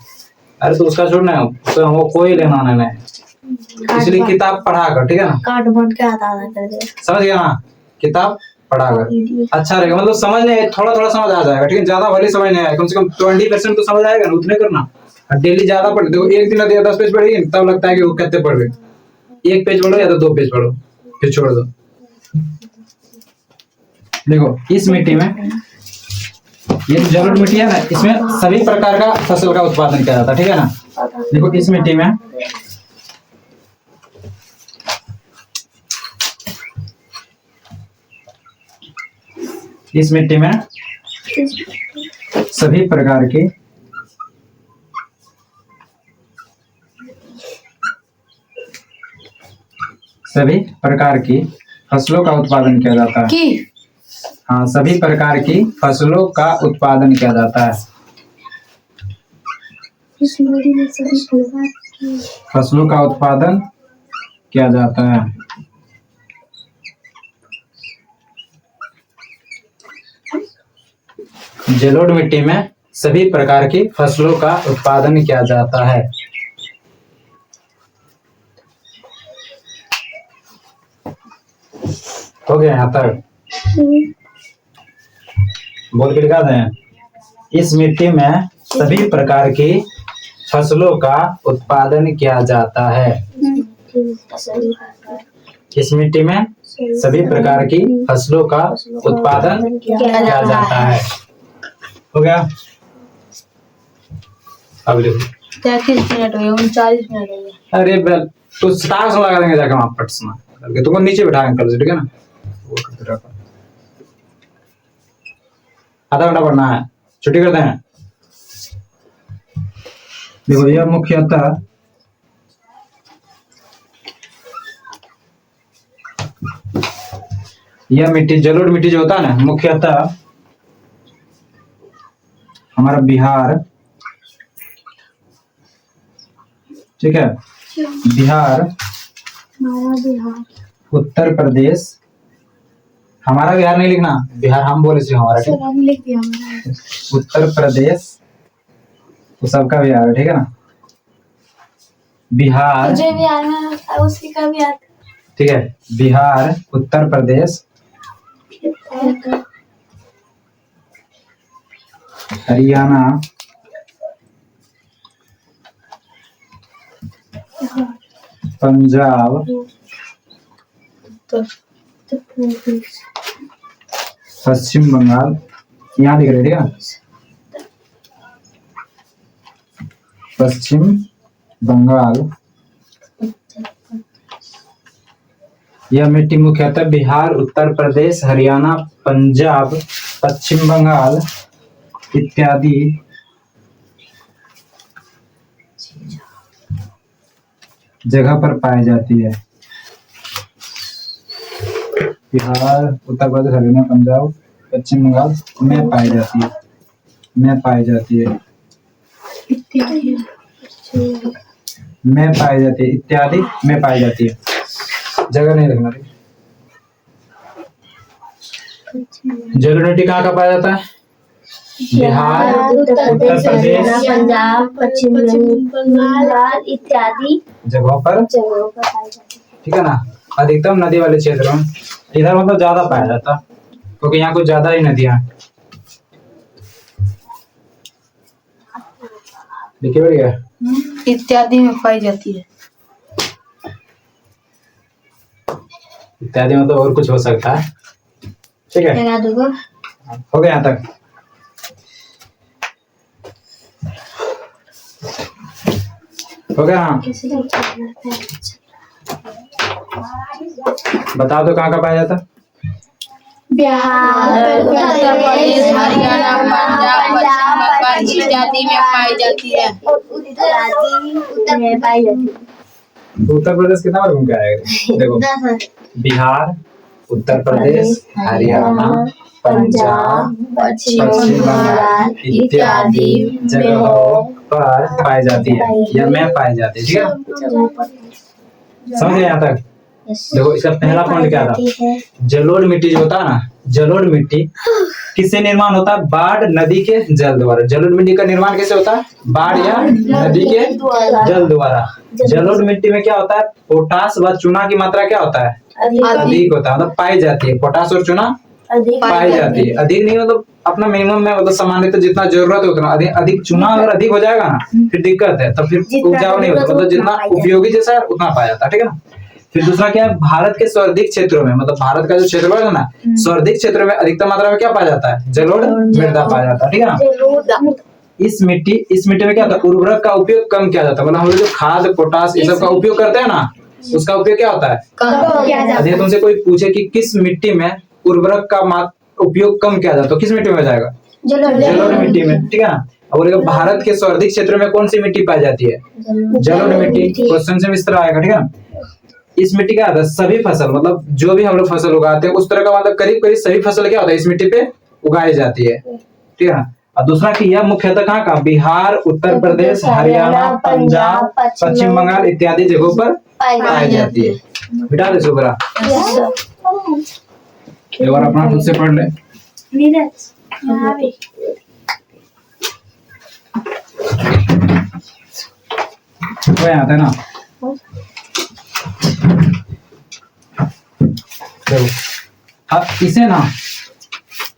A: अरे तो उसका छोड़ना है, उसका हमको कोई लेना नहीं है। इसलिए किताब पढ़ा कर, ठीक है ना?
B: कार्ड बन के आता कर दे।
A: समझ गया ना? किताब पढ़ा कर अच्छा रहेगा। मतलब समझने थोड़ा थोड़ा समझ आ जाएगा, ठीक है? ज्यादा भले समझ नहीं आएगा, कम से कम 20% तो समझ आएगा ना, उतने करना। डेली ज्यादा पढ़ देखो, एक दिन या 10 पेज पढ़ेगी तब लगता है कि वो कितने पढ़ गए। 1 पेज पढ़ो या तो 2 पेज पढ़ो, फिर छोड़ दो। देखो इस मिट्टी में, ये जो जलोढ़ मिट्टी है ना, इसमें सभी प्रकार का फसल का उत्पादन किया जाता है, ठीक है ना? देखो इस मिट्टी में सभी प्रकार की फसलों का उत्पादन किया जाता है। हाँ, सभी प्रकार की फसलों का उत्पादन किया जाता है।
B: इस मिट्टी में सभी प्रकार की
A: फसलों का उत्पादन किया जाता है। जलोढ़ मिट्टी में सभी प्रकार की फसलों का उत्पादन किया जाता है। हो गया यहाँ तक? बोल के दिखा दें। इस मिट्टी में सभी प्रकार की फसलों का उत्पादन किया जाता है। इस मिट्टी में सभी प्रकार की फसलों का उत्पादन किया जाता है। हो गया? अब देखो
C: 33 मिनट हो गए, 39 मिनट हो गए।
A: अरे बेल तो स्टार से लगा देंगे जाके वहां पटना करके। तुमको नीचे बिठा अंकल से, ठीक है ना? वो करते रहो। आधा घंटा पढ़ना है, छुट्टी करते हैं। देखो यह मुख्यतः यह मिट्टी, जलोढ़ मिट्टी जो होता है ना, मुख्यतः हमारा बिहार, ठीक है? बिहार, उत्तर प्रदेश, हमारा बिहार नहीं लिखना, बिहार हम बोले से हमारा, ठीक?
B: हम लिख दिया हमारा।
A: उत्तर प्रदेश तो सबका बिहार है, ठीक है ना? बिहार,
B: मुझे भी आना है, उसी का भी आता
A: ठीक है? बिहार, उत्तर प्रदेश, हरियाणा, पंजाब, पश्चिम बंगाल, यहाँ दिख रहे, ठीक है? पश्चिम बंगाल। यह मिट्टी मुख्यतः बिहार, उत्तर प्रदेश, हरियाणा, पंजाब, पश्चिम बंगाल इत्यादि जगह पर पाई जाती है। बिहार, उत्तर प्रदेश, हरियाणा, पंजाब, पश्चिम बंगाल में पाई जाती है, में पाई जाती है, में पाई जाती है, इत्यादि में पाई जाती है। जगह नहीं लिखना। जलोढ़ मिट्टी कहाँ का पाया जाता है? बिहार, उत्तर प्रदेश,
B: पंजाब, पश्चिम बंगाल इत्यादि
A: जगहों पर
B: पाई जाती है।
A: ठीक है ना। अधिकतम नदी वाले क्षेत्रों में, इधर मतलब ज्यादा पाया जाता क्योंकि यहाँ कुछ ज्यादा ही नदियां हैं। देखिए बढ़िया,
C: इत्यादि में पाई जाती है।
A: इत्यादि में तो और कुछ हो सकता है। ठीक है,
B: लगा दूंगा।
A: हो गया यहाँ तक। हो गया। हाँ, बताओ तो कहाँ का पाया जाता?
B: बिहार,
C: उत्तर प्रदेश, हरियाणा, पंजाब, पश्चिम बंगाल इत्यादि में पाई जाती है।
B: उत्तर में पाई जाती है।
A: उत्तर प्रदेश कितना बार घूम के आएगा? देखो, बिहार, उत्तर प्रदेश, हरियाणा, पंजाब, पश्चिम बंगाल इत्यादि जगहों पर पाई जाती है या में पाई जाती है। ठीक है, समझ गए यहाँ तक? देखो, इसका पहला पॉइंट क्या था? जलोढ़ मिट्टी जो होता है ना, जलोढ़ मिट्टी किससे निर्माण होता है? बाढ़, नदी के जल द्वारा। जलोढ़ मिट्टी का निर्माण कैसे होता है? बाढ़ या नदी के जल द्वारा। जलोढ़ मिट्टी में क्या होता है? पोटास व चूना की मात्रा क्या होता है? अधिक होता है, मतलब पाई जाती है। पोटास और चूना पाई जाती है। अधिक नहीं मतलब अपना मिनिमम में, मतलब सामान्यतः जितना जरूरत है उतना। अधिक चूना अगर अधिक हो जाएगा ना, फिर दिक्कत है, तब फिर उपजाऊ नहीं होता। मतलब जितना उपयोगी जैसा है उतना पाया जाता है। ठीक है ना। फिर दूसरा क्या है? भारत के सर्वाधिक क्षेत्रों में, मतलब भारत का जो क्षेत्रफल है ना, सर्वाधिक क्षेत्रों में अधिकतम मात्रा में क्या पाया जाता है? जलोढ़ मृदा पाया जाता है। ठीक है ना। इस मिट्टी में क्या होता है? उर्वरक का उपयोग कम किया जाता है। मतलब हम लोग जो खाद, पोटास ये सब का उपयोग करते हैं ना, उसका उपयोग क्या होता है? यदि तुमसे कोई पूछे कि किस मिट्टी में उर्वरक का उपयोग कम किया जाता है, तो किस मिट्टी में हो जाएगा? जलोढ़ मिट्टी में। ठीक है ना। और भारत के सर्वाधिक क्षेत्र में कौन सी मिट्टी पाई जाती है? जलोढ़ मिट्टी। क्वेश्चन से इस तरह आएगा। ठीक है ना। इस मिट्टी क्या होता है? सभी फसल, मतलब जो भी हम लोग फसल उगाते हैं उस तरह का, मतलब करीब करीब सभी फसल क्या होता है? इस मिट्टी पे उगाई जाती है। ठीक है ना। और दूसरा कि यह मुख्यतः कहाँ का? बिहार, उत्तर प्रदेश, हरियाणा, पंजाब, पश्चिम बंगाल इत्यादि जगहों पर पाई जाती है। बिठा दे सुबरा, एक बार अपना खुद से पढ़ ले। वो आता है ना। देखो, अब इसे ना,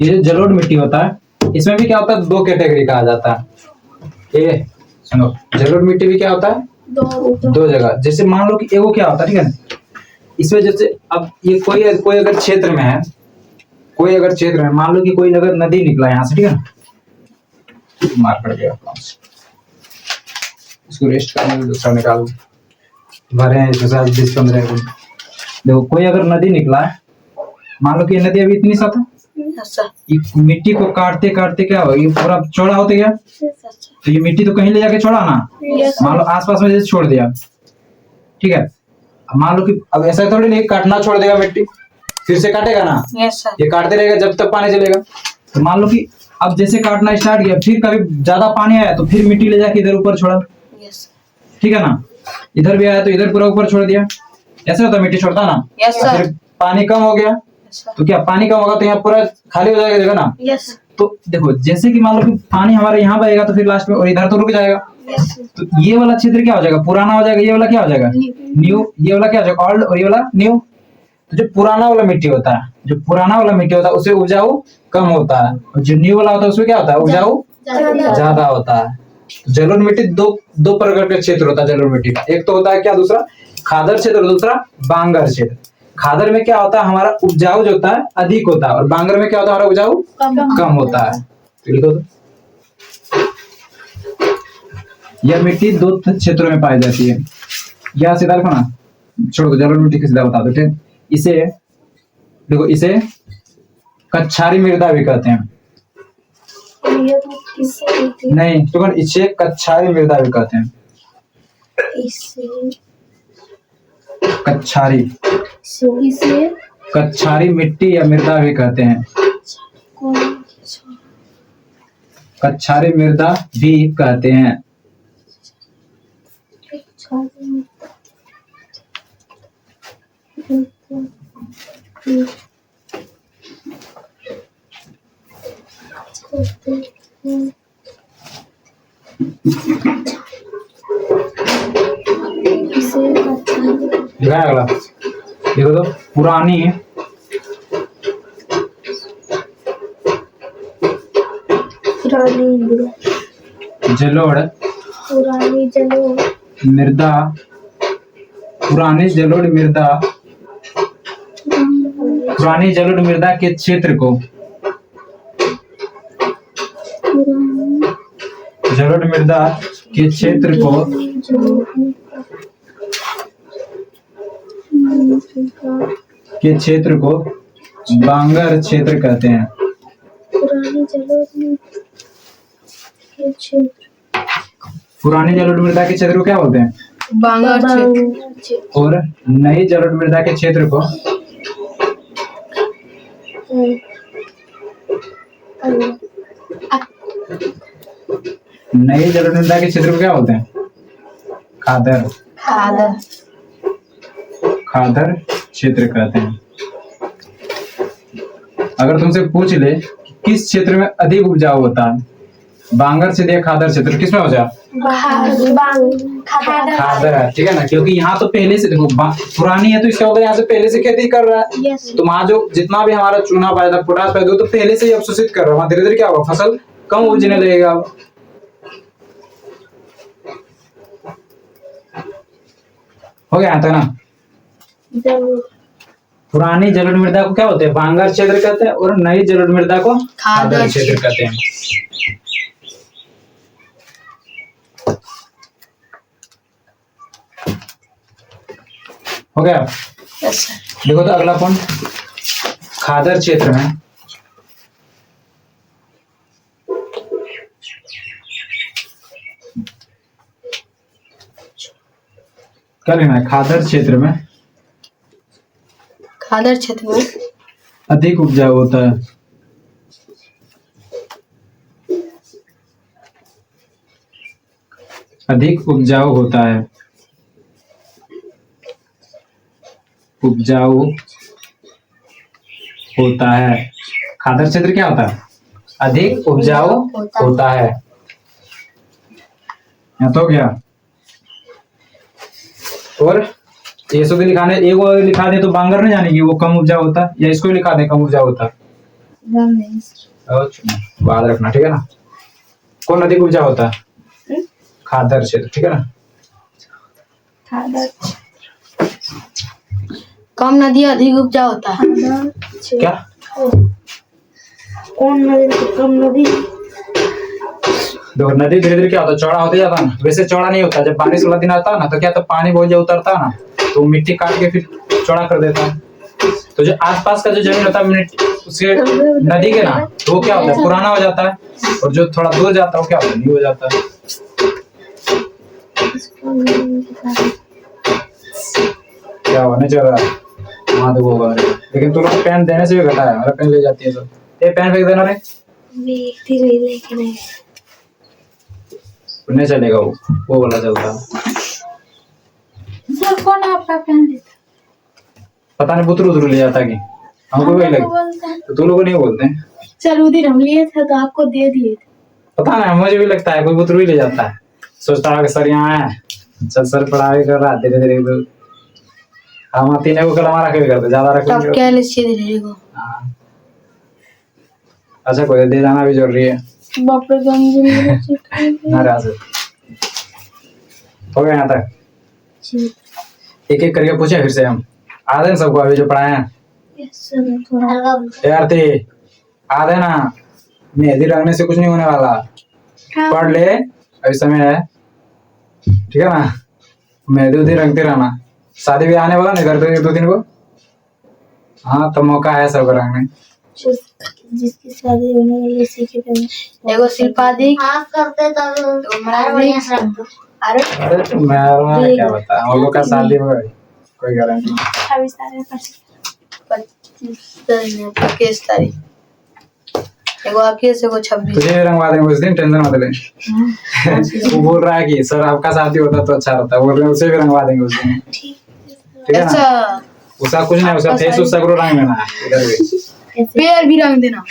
A: ये जो जलोढ़ मिट्टी होता है, इसमें भी क्या होता है? दो कैटेगरी कहा जाता है। ये सुनो, जलोढ़ मिट्टी भी क्या होता है? दो जगह। जैसे मान लो कि एगो क्या होता है, ठीक है ना, इसमें जैसे अब ये कोई अगर क्षेत्र में है, कोई अगर क्षेत्र में मान लो कि कोई अगर नदी निकला यहाँ से, ठीक है ना, मार पड़ गया, इसको रेस्ट करने में दूसरा निकाल भरे हैं इसके साथ 20-15 दिन। देखो, कोई अगर नदी निकला है, मान लो कि ये नदी अभी इतनी सा था, मिट्टी को काटते काटते क्या हो, ये पूरा चौड़ा होते गया, तो ये मिट्टी तो कहीं ले जाके छोड़ा ना, मान लो आसपास में जैसे छोड़ दिया, ठीक है। अब मान लो कि अब ऐसा थोड़ी नहीं काटना छोड़ देगा मिट्टी, फिर से काटेगा ना, ये काटते रहेगा जब तक पानी चलेगा। तो मान लो कि अब जैसे काटना स्टार्ट किया, फिर कभी ज्यादा पानी आया तो फिर मिट्टी ले जाके इधर ऊपर छोड़ा, ठीक है ना, इधर भी आया तो इधर पूरा ऊपर छोड़ दिया, ऐसे होता मिट्टी छोड़ता ना। फिर पानी कम हो गया तो क्या पानी कम होगा तो यहाँ पूरा खाली हो जाएगा, देखो ना। तो देखो, जैसे कि मान लो कि पानी हमारे यहाँ बहेगा तो फिर लास्ट में और इधर तो रुक जाएगा, तो ये वाला क्षेत्र क्या हो जाएगा? पुराना हो जाएगा। ये वाला क्या हो जाएगा? न्यू। ये वाला क्या हो जाएगा? ओल्ड। और ये वाला न्यू। तो जो पुराना वाला मिट्टी होता है, जो पुराना वाला मिट्टी होता है उससे उपजाऊ कम होता है, और जो न्यू वाला होता है उसमें क्या होता है? उपजाऊ ज्यादा होता है। जलोढ़ मिट्टी दो प्रकार का क्षेत्र होता है जलोढ़ मिट्टी का। एक तो होता है क्या? दूसरा खादर क्षेत्र, दूसरा बांगर क्षेत्र। खादर में क्या होता है? हमारा उपजाऊ जो होता है अधिक होता है, और बांगर में क्या होता है? हमारा उपजाऊ कम होता है। तो लिखो तो, यह मिट्टी दो क्षेत्रों में पाई जाती है। या सीधा लिखो ना, छोड़ो जलोढ़ मिट्टी की सीधा बता दो, ठीक। इसे देखो, इसे कच्छारी मृदा भी कहते हैं। नहीं तो इसे कच्छारी मृदा भी कहते हैं। कच्छारी मिट्टी या मृदा भी कहते हैं। कच्छारी मृदा भी कहते हैं। दिखाया अगला, देखो तो पुरानी जलोढ़ मृदा, पुरानी जलोढ़ मृदा, पुरानी जलोढ़ मृदा के क्षेत्र को, जलोढ़ मृदा के क्षेत्र को बांगर क्षेत्र कहते हैं। पुरानी जलोढ़ मृदा के क्षेत्र को क्या बोलते हैं?
C: बांगर क्षेत्र।
A: और नई जलोढ़ मृदा के क्षेत्र को नई जलोढ़ मृदा के क्षेत्र को क्या बोलते हैं? खादर। खादर क्षेत्र कहते हैं। अगर तुमसे पूछ ले कि किस क्षेत्र में अधिक उपजाऊ होता है, बांगर क्षेत्र या खादर क्षेत्र, किसमें हो जाए? खादर है, ठीक है ना, क्योंकि यहाँ तो पहले से देखो पुरानी है तो इसका होगा यहाँ से पहले से खेती कर रहा है। तो वहाँ जो जितना भी हमारा चूना पाया था, पोटास पाया था, तो पहले से ही अवशोषित कर रहा है। वहाँ धीरे धीरे क्या होगा, फसल कम उपजने लगेगा। हो गया था ना। पुरानी जलोढ़ मृदा को क्या होते हैं? बांगर क्षेत्र कहते हैं। और नई जलोढ़ मृदा को खादर क्षेत्र कहते हैं। हो गया? देखो तो अगला पॉइंट, खादर क्षेत्र में क्या लेना है? खादर क्षेत्र में अधिक उपजाऊ होता है। अधिक उपजाऊ होता है। उपजाऊ होता है। खादर क्षेत्र क्या होता है? अधिक उपजाऊ होता है। यहाँ तो क्या, और ये सब लिखाने, एक लिखा दे तो बांगर नहीं जानेगी वो कम उपजाऊ होता है, या इसको लिखा दे कम उपजाऊ होता है? बात रखना, ठीक है ना। कौन अधिक उपजाऊ होता है? खादर क्षेत्र, ठीक है ना।
C: कम नदी अधिक उपजाऊ होता है।
A: क्या?
B: कौन नदी? कम नदी।
A: देखो नदी धीरे धीरे क्या होता है, चौड़ा होते जाता है ना। वैसे चौड़ा नहीं होता, जब बारिश वाला दिन आता है ना तो क्या, तो पानी बहुत ज्यादा उतरता है ना, तो मिट्टी काट के फिर चौड़ा कर देता है। तो जो आसपास का जो जमीन होता है उसके नदी के ना, तो वो क्या होता है, पुराना हो जाता है। और जो थोड़ा दूर जाता है वो क्या होता है, न्यू हो जाता है। क्या होने चल रहा है वहां, तो होगा। लेकिन तुम लोग पेन देने से भी घटा है, मेरा पेन ले जाती है सब। ये पेन फेंक देना रे, नहीं चलेगा वो वाला चलता है।
B: सर कौन आपका पेन देता?
A: पता नहीं, बुतरू उतरू ले जाता कि हमको भी लगता, तो तुम लोग नहीं बोलते हैं।
B: चल उधर हम लिए थे तो आपको दे दिए थे।
A: पता नहीं, मुझे भी लगता है कोई बुतरू ही ले जाता है। सोचता है कि सर यहाँ है, चल सर पढ़ाई कर रहा है, धीरे धीरे हम तीनों को कलम रखे भी करते, ज्यादा रखे
C: तब क्या लिखिए को।
A: अच्छा कोई दे जाना भी जरूरी है।
B: बाप रे
A: नाराज हो गया यहाँ तक। एक एक करके पूछे फिर से हम, आधे सबको अभी जो पढ़ाए हैं यार थे, आधे ना। मेहंदी रंगने से कुछ नहीं होने वाला, पढ़ ले अभी समय है, ठीक है ना। मेहंदी उदी रंगते रहना। शादी भी आने वाला नहीं करते 2 दिन को। हाँ तो मौका है सब रंगने।
B: जिसकी शादी होने वाली उसी के पेन।
C: एगो शिल्पा दी
B: आप करते तब
A: अरे मैं क्या बता, हम लोग का शादी हो गई, कोई गारंटी नहीं।
C: 25 तारीख एगो 21 एगो 26।
A: तुझे भी रंगवा देंगे उस दिन, टेंशन मत ले। वो बोल रहा है कि सर आपका शादी होता तो अच्छा रहता, बोल रहे हैं उसे भी रंगवा देंगे उस दिन, ठीक है ना।
C: अच्छा
A: उसका कुछ नहीं, उसका फेस उस सगरो रंग लेना है इधर भी।
C: पैर भी रंग देना।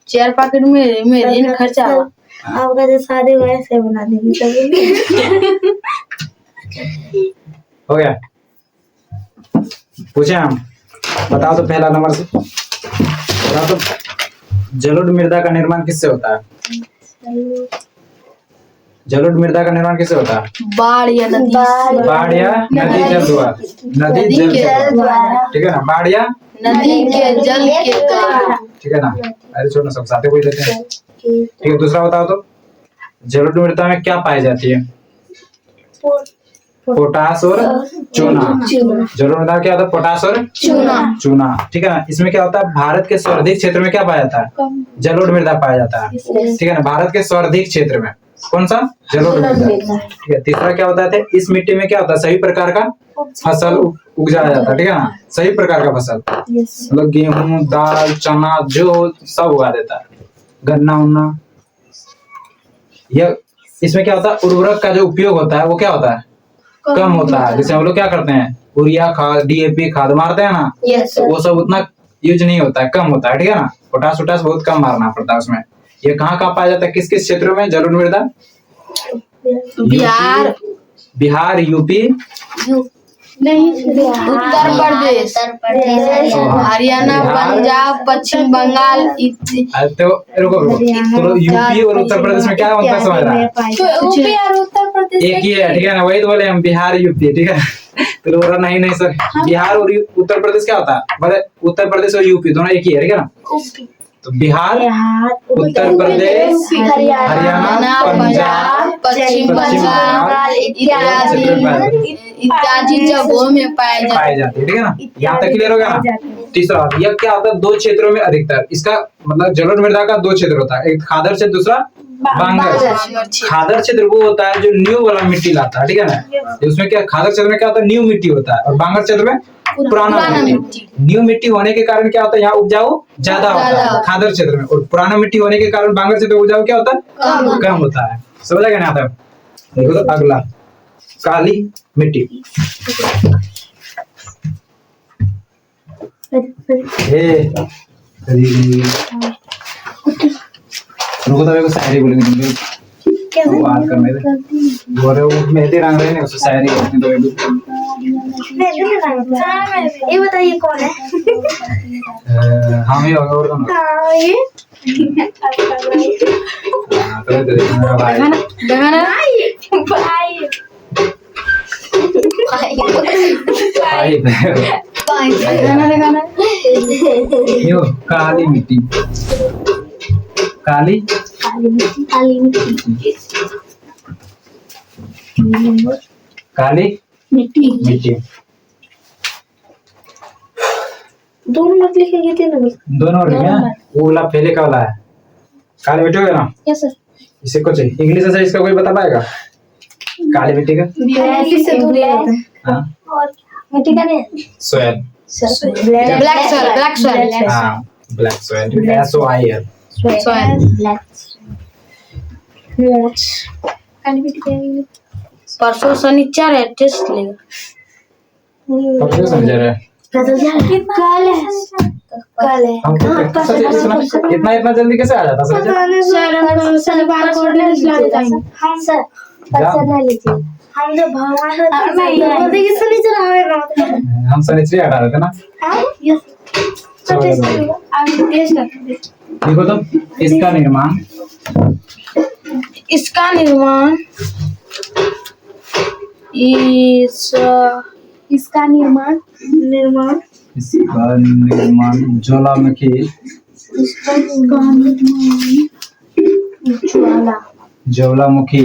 C: चार पैकेट में मेरे खर्चा हुआ।
B: आपका जो शादी हुआ ऐसे बना देंगे सब।
A: हो गया, पूछे हम, बताओ तो पहला नंबर से बताओ तो, जलोढ़ मृदा का निर्माण किससे होता है? जलोढ़ मृदा का निर्माण किससे होता है?
C: बाढ़ या नदी।
A: बाढ़ या नदी जल द्वारा। नदी जल के द्वारा, ठीक है ना। बाढ़ या
C: नदी के जल के द्वारा,
A: ठीक है ना। अरे छोड़ना, सब साथे कोई लेते हैं, ठीक है। दूसरा बताओ तो, जलोढ़ मृदा में क्या पाई जाती है? पोटास और चूना। जलोढ़ मृदा क्या होता है? पोटास और चूना, ठीक है ना। इसमें क्या होता है? भारत के सर्वाधिक क्षेत्र में क्या पाया जाता है? जलोढ़ मृदा पाया जाता है, ठीक है ना। भारत के सर्वाधिक क्षेत्र में कौन सा? जलोढ़ मृदा, ठीक है। तीसरा क्या होता है? इस मिट्टी में क्या होता है? सभी प्रकार का फसल उगाया जाता है, ठीक है ना। सभी प्रकार का फसल, मतलब गेहूं, दाल, चना, जो सब उगा देता है, गन्ना उन्ना। यह इसमें क्या होता है? उर्वरक का जो उपयोग होता है वो क्या होता है? कम होता है। जैसे हम लोग क्या करते हैं, यूरिया खाद, डीएपी खाद मारते हैं ना, वो सब उतना यूज नहीं होता है, कम होता है, ठीक है ना। पोटास वोटास बहुत कम मारना पड़ता है उसमें। ये कहाँ कहाँ पाया जाता है? किस किस क्षेत्रों में जलोढ़ मृदा? बिहार, यूपी
C: नहीं, उत्तर प्रदेश, हरियाणा, पंजाब, पश्चिम बंगाल।
A: तो रुको, तो यूपी और उत्तर प्रदेश में क्या अंतर समझ रहा है?
C: यूपी और उत्तर प्रदेश
A: एक ही है, ठीक है ना। वही तो बोले हम, बिहार यूपी, ठीक है। तो बोल रहा नहीं सर, बिहार और उत्तर प्रदेश क्या होता है? बोले उत्तर प्रदेश और यूपी दोनों एक ही है, ठीक है ना। तो बिहार, उत्तर प्रदेश, हरियाणा, पंजाब,
C: पश्चिम बंगाल इत्यादि जगहों में पाए
A: जाते हैं, ठीक है ना। यहाँ तक क्लियर हो गया ना। तीसरा, यह क्या होता है? दो क्षेत्रों में अधिकतर, इसका मतलब जलोढ़ मृदा का दो क्षेत्र होता है, एक खादर क्षेत्र, दूसरा बांगर। खादर क्षेत्र वो होता है जो न्यू वाला मिट्टी लाता है, ठीक है ना। उसमें क्या, खादर क्षेत्र में क्या होता है? न्यू मिट्टी होता है, और बांगर क्षेत्र में पुराना मिट्टी। न्यू मिट्टी होने के कारण क्या होता है? यहाँ उपजाऊ ज्यादा होता है खादर क्षेत्र में, और पुराना मिट्टी होने के कारण बांगर क्षेत्र में उपजाऊ क्या होता है? कम होता है। समझ गया ना यहाँ तक? देखो तो अगला, काली मिट्टी। रुको, तो शायरी बोलेंगे, बात करने दे। बोल रहे हो मेहंदी रंग रहे हैं, उससे शायरी करते तो
B: ये बताइए कौन है?
A: हम ही होंगे, और कौन?
B: ये
A: तो मेरा भाई यो काली मिट्टी, काली मिट्टी।
B: दोनों मत लिखेंगे, तीनों
A: दोनों लिखे। वो वाला पहले का वाला है, काली मिट्टी होगा ना।
B: Yes sir.
A: इसे कुछ इंग्लिश से इसका कोई बता पाएगा? काली मिट्टी का
B: इंग्लिश से दूर होता है।
A: हाँ,
B: और मिट्टी का नहीं,
A: सोयल,
C: ब्लैक सॉइल,
A: हाँ ब्लैक सोयल, SOIL,
B: ब्लैक मोच। काली मिट्टी का
C: परसों शनिचर है, टेस्ट लेगा।
A: परसों समझ रहे हैं।
B: कल है
A: इतना जल्दी कैसे आ जाता?
B: सर हम शनिवार को हम सर नहीं लीजिए, हम जब भगवान बोलते कि शनिचर आवे ना,
A: हम शनिचर हटा देते ना। देखो तो, इसका निर्माण
C: इसका निर्माण
A: ज्वालामुखी, ज्वालामुखी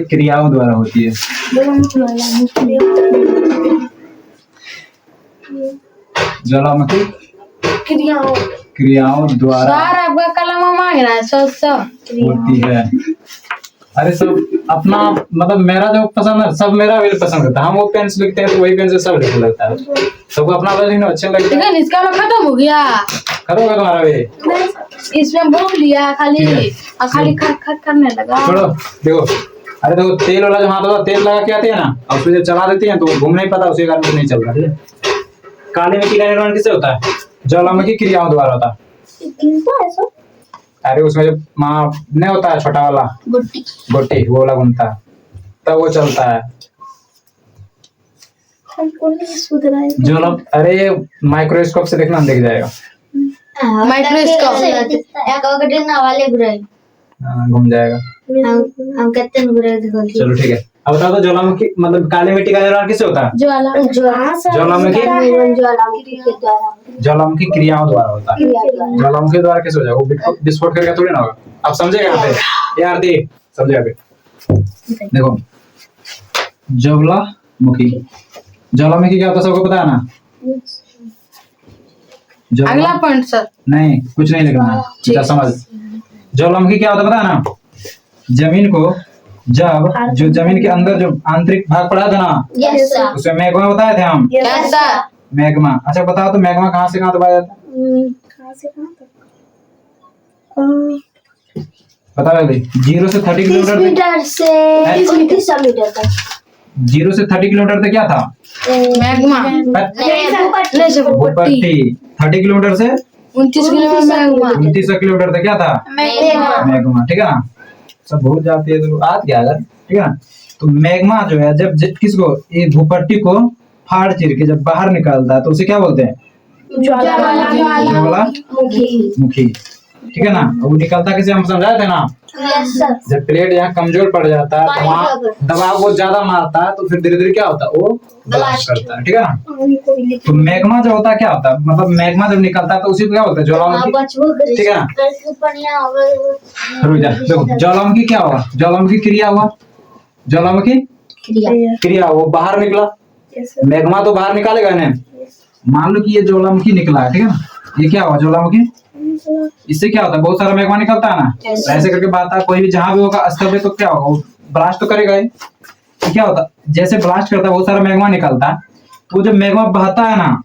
A: क्रियाओं द्वारा होती है। ज्वालामुखी क्रियाओं द्वारा
C: सर आपका कलम मांग रहा है, सर
A: होती है। अरे सब अपना मतलब मेरा जो पसंद है सब मेरा भी पसंद होता है। हम वो पेन से लिखते हैं तो वही पेन से सब लिखने लगता है। सबको अपना अलग लिखना अच्छा लगता है।
C: लेकिन इसका वाला खत्म हो गया।
A: खत्म होगा तुम्हारा भी?
C: इसमें भूख लिया खाली और खाली खट खट करने लगा।
A: छोड़ो देखो, अरे देखो तेल वाला जो हाथ होता है तेल लगा के आते हैं ना और उसको जब चला देती हैं तो घूम नहीं पाता, उसी कारण नहीं चल रहा है। काली मिट्टी का निर्माण किससे होता है? ज्वालामुखी क्रियाओं द्वारा होता है। अरे उसमें जो माँ नहीं होता है छोटा वाला
C: गुट्टी
A: गोटी वो वाला घूमता है तब वो चलता है। अरे माइक्रोस्कोप से देखना दिख जाएगा। घूम जाएगा। चलो ठीक है, अब बताओ तो ज्वालामुखी मतलब काली मिट्टी का निर्माण किससे होता है? ज्वालामुखी ज्वालामुखी क्रियाओं द्वारा होता है। ज्वालामुखी द्वारा कैसे हो जाएगा? वो विस्फोट करके थोड़ी ना होगा। आप समझेगा यहाँ पे यार दी समझेगा पे। देखो ज्वालामुखी ज्वालामुखी क्या होता है सबको पता है ना?
C: अगला पॉइंट सर।
A: नहीं कुछ नहीं लिखना है, सीधा समझ। ज्वालामुखी क्या होता है पता है ना? जमीन को जब जो जमीन के अंदर जो आंतरिक भाग पड़ा था ना उसमें मैग्मा बताए थे हम। मैग्मा। अच्छा बताओ तो मैग्मा कहाँ से कहाँ पाया जाता है? बताओ जल्दी। 0 से 30 किलोमीटर तक। 0 से 30 किलोमीटर तक क्या था?
C: मैग्मा।
A: भूपट्टी। 30 किलोमीटर से
C: 29 किलोमीटर मैग्मा।
A: 29 किलोमीटर तक क्या था? मैग्मा। ठीक है ना? सब भूल जाती है तो आज क्या अगर ठीक है ना? तो मैग्मा जो है जब किसको ये भूपट्टी को फाड़ चीर के जब बाहर निकालता है तो उसे क्या बोलते हैं? ज्वालामुखी। ठीक है ना? वो निकलता किसे हम समझाए थे ना? जब प्लेट यहाँ कमजोर पड़ जाता है तो वहाँ दबाव बहुत ज्यादा मारता है तो फिर धीरे धीरे क्या होता है? वो ब्लास्ट करता है। ठीक है ना? तो मैग्मा जो होता है क्या होता है? मतलब मैग्मा जब निकलता है तो उसी को क्या बोलते हैं? ज्वालामुखी। ठीक है ना? रुक जा देखो ज्वालामुखी क्या हुआ? ज्वालामुखी क्रिया हुआ। ज्वालामुखी क्रिया वो बाहर निकला। मैग्मा तो बाहर निकालेगा ना। मान लो कि ये ज्वालामुखी निकला है। ठीक है ना? ये क्या हुआ? ज्वालामुखी। इससे क्या होता है? बहुत सारा मैग्मा निकलता है ना। ऐसे करके बात है कोई भी जहां भी होगा स्थल पे तो क्या होगा? वो ब्लास्ट तो करेगा ही। तो क्या होता है? जैसे ब्लास्ट करता है बहुत सारा मैग्मा निकलता है तो जब मैग्मा बहता है ना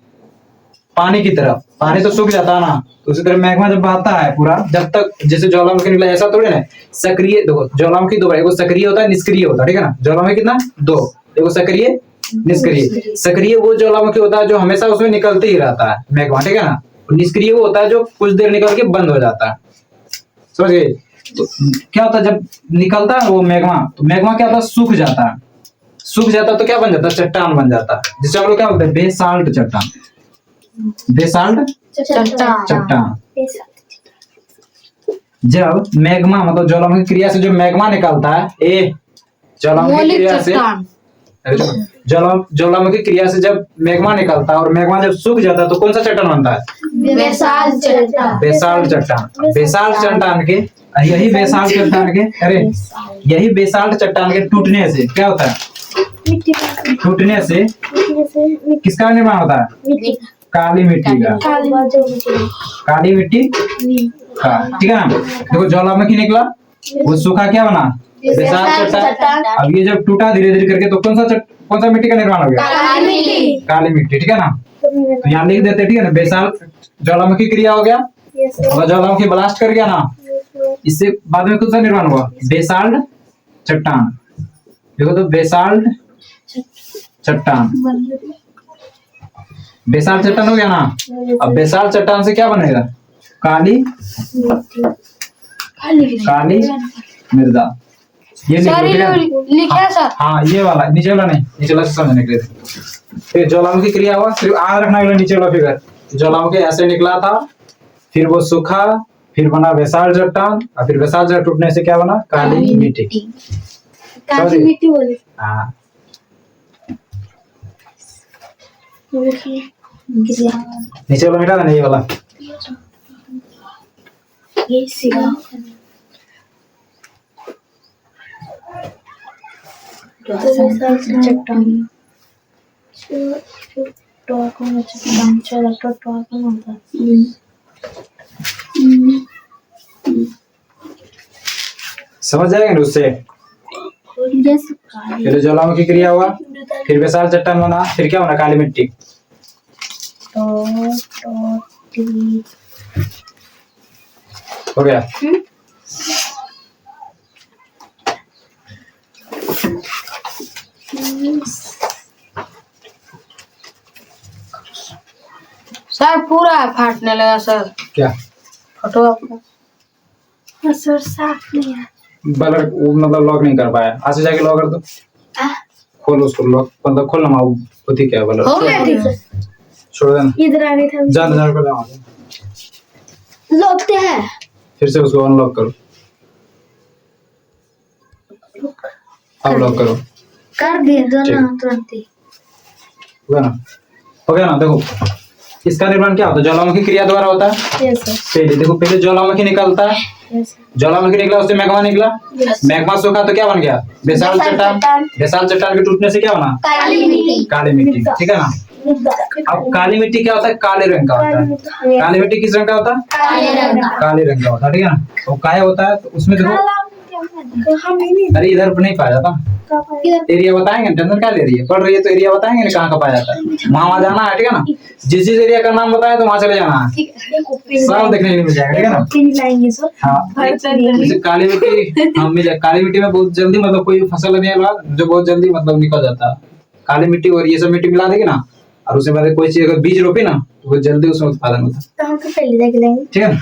A: पानी की तरफ, पानी तो सूख जाता है ना तो उसी तरह मैग्मा जब बहता है पूरा जब तक जैसे ज्वालामुखी निकला ऐसा थोड़ी ना। सक्रिय देखो ज्वालामुखी दो एगो सक्रिय होता है निष्क्रिय होता है। ठीक है ना? ज्वालामुखी कितना? दो। एगो सक्रिय निष्क्रिय। सक्रिय वो ज्वालामुखी होता है जो हमेशा उसमें निकलते ही रहता है मैग्मा। ठीक है ना? निष्क्रिय वो होता है जो कुछ देर निकल के बंद हो जाता है। समझ गए? तो क्या होता है जब निकलता है वो मैग्मा तो मैग्मा क्या होता है? सूख जाता है। सूख जाता है तो क्या बन जाता है? चट्टान बन जाता है जिसे हम लोग क्या बोलते हैं? बेसाल्ट चट्टान। बेसाल्ट चट्टान। जब मैग्मा मतलब ज्वालामुखी क्रिया से जो मैग्मा निकलता है ज्वालामुखी क्रिया से ज्वालामुखी क्रिया से जब मैग्मा निकलता है और मैग्मा जब सूख जाता है तो कौन सा चट्टान बनता है?
C: बेसाल्ट चट्टान।
A: बेसाल्ट चट्टान। बेसाल्ट चट्टान के यही बेसाल्ट चट्टान के यही बेसाल्ट चट्टान के टूटने से क्या होता है? टूटने से किसका निर्माण होता है? काली मिट्टी का। काली मिट्टी का। ठीक है ना? देखो ज्वालामुखी निकला वो सूखा क्या बना? बेसाल्ट चट्टान। अब ये जब टूटा धीरे धीरे करके तो कौन सा मिट्टी का निर्माण हो गया? काली मिट्टी। ठीक है ना? तो यहाँ लिख देते। ठीक है ना? बेसाल्ट ज्वालामुखी क्रिया हो गया और ज्वालामुखी ब्लास्ट कर गया ना इससे बाद में कौन सा निर्माण हुआ? बेसाल्ट चट्टान। देखो तो बेसाल्ट चट्टान। बेसाल्ट चट्टान हो गया ना। अब बेसाल्ट चट्टान से क्या बनेगा? काली मृदा। ये
C: लिखा सर।
A: हाँ ये वाला नीचे वाला नहीं, नीचे वाला समझने के लिए। फिर ज्वालामुखी क्रिया हुआ सिर्फ याद रखना नीचे वाला फिगर। ज्वालामुखी ऐसे निकला था फिर वो सूखा फिर बना बेसाल्ट चट्टान और फिर बेसाल्ट चट्टान टूटने से क्या बना? काली मिट्टी।
B: काली मिट्टी बोले।
A: हाँ नीचे वाला मिटा था नहीं वाला।
B: ये सीधा चट्टान
A: समझ जाएंगे उससे?
B: यस
A: फिर ज्वालामुखी क्रिया हुआ, फिर विशाल चट्टान बना, फिर क्या बना? काली मिट्टी। हो गया।
C: सर पूरा फाटने लगा सर।
A: क्या?
C: फोटो आपका।
B: सर साफ नहीं है।
A: बलर मतलब लॉक नहीं कर पाया। आज से जाके लॉक कर दो। खोल उसको, लॉक मतलब खोल ना। होती क्या बलर?
C: हो गया ठीक है।
A: छोड़ देना।
B: इधर आगे था।
A: जान कर जाओ।
B: लॉकते हैं।
A: फिर से उसको अनलॉक करो। अब लॉक करो।
B: कर दिया दोनों तुरंत ही।
A: हो गया ना? हो गया ना? देखो इसका निर्माण क्या होता है? ज्वालामुखी क्रिया द्वारा होता है।
B: Yes sir.
A: पहले देखो, पहले ज्वालामुखी निकलता है।
B: यस
A: ज्वालामुखी निकला, उससे मैग्मा निकला। मैग्मा सूखा तो क्या बन गया? विशाल चट्टान। विशाल चट्टान के टूटने से क्या बना?
B: काली मिट्टी।
A: काली मिट्टी। ठीक है ना? अब काली मिट्टी क्या होता है? काले रंग का होता है। काली मिट्टी किस रंग का होता है?
B: काले रंग का।
A: काले रंग का होता है। ठीक है ना? तो काय होता है तो उसमें देखो, अरे इधर नहीं पाया जाता। एरिया बताएंगे, टेंशन क्या ले रही है? पढ़ रही है तो एरिया बताएंगे ना कहाँ का पाया जाता है। वहाँ जाना है। ठीक है ना? जिस जिस एरिया का नाम बताया तो वहाँ चले जाना है। सब देखने को मिल जाएगा। ठीक है ना? हाँ, जैसे काली मिट्टी, हम काली मिट्टी में बहुत जल्दी मतलब कोई फसल लगने वाला जो बहुत जल्दी मतलब निकल जाता है। काली मिट्टी और ये सब मिट्टी मिला देगी ना, और उसके बाद कोई चीज अगर बीज रोपी ना तो वो जल्दी उसमें उत्पादन होता है।
B: तो हम तो पहले देख लेंगे।
A: ठीक है ना?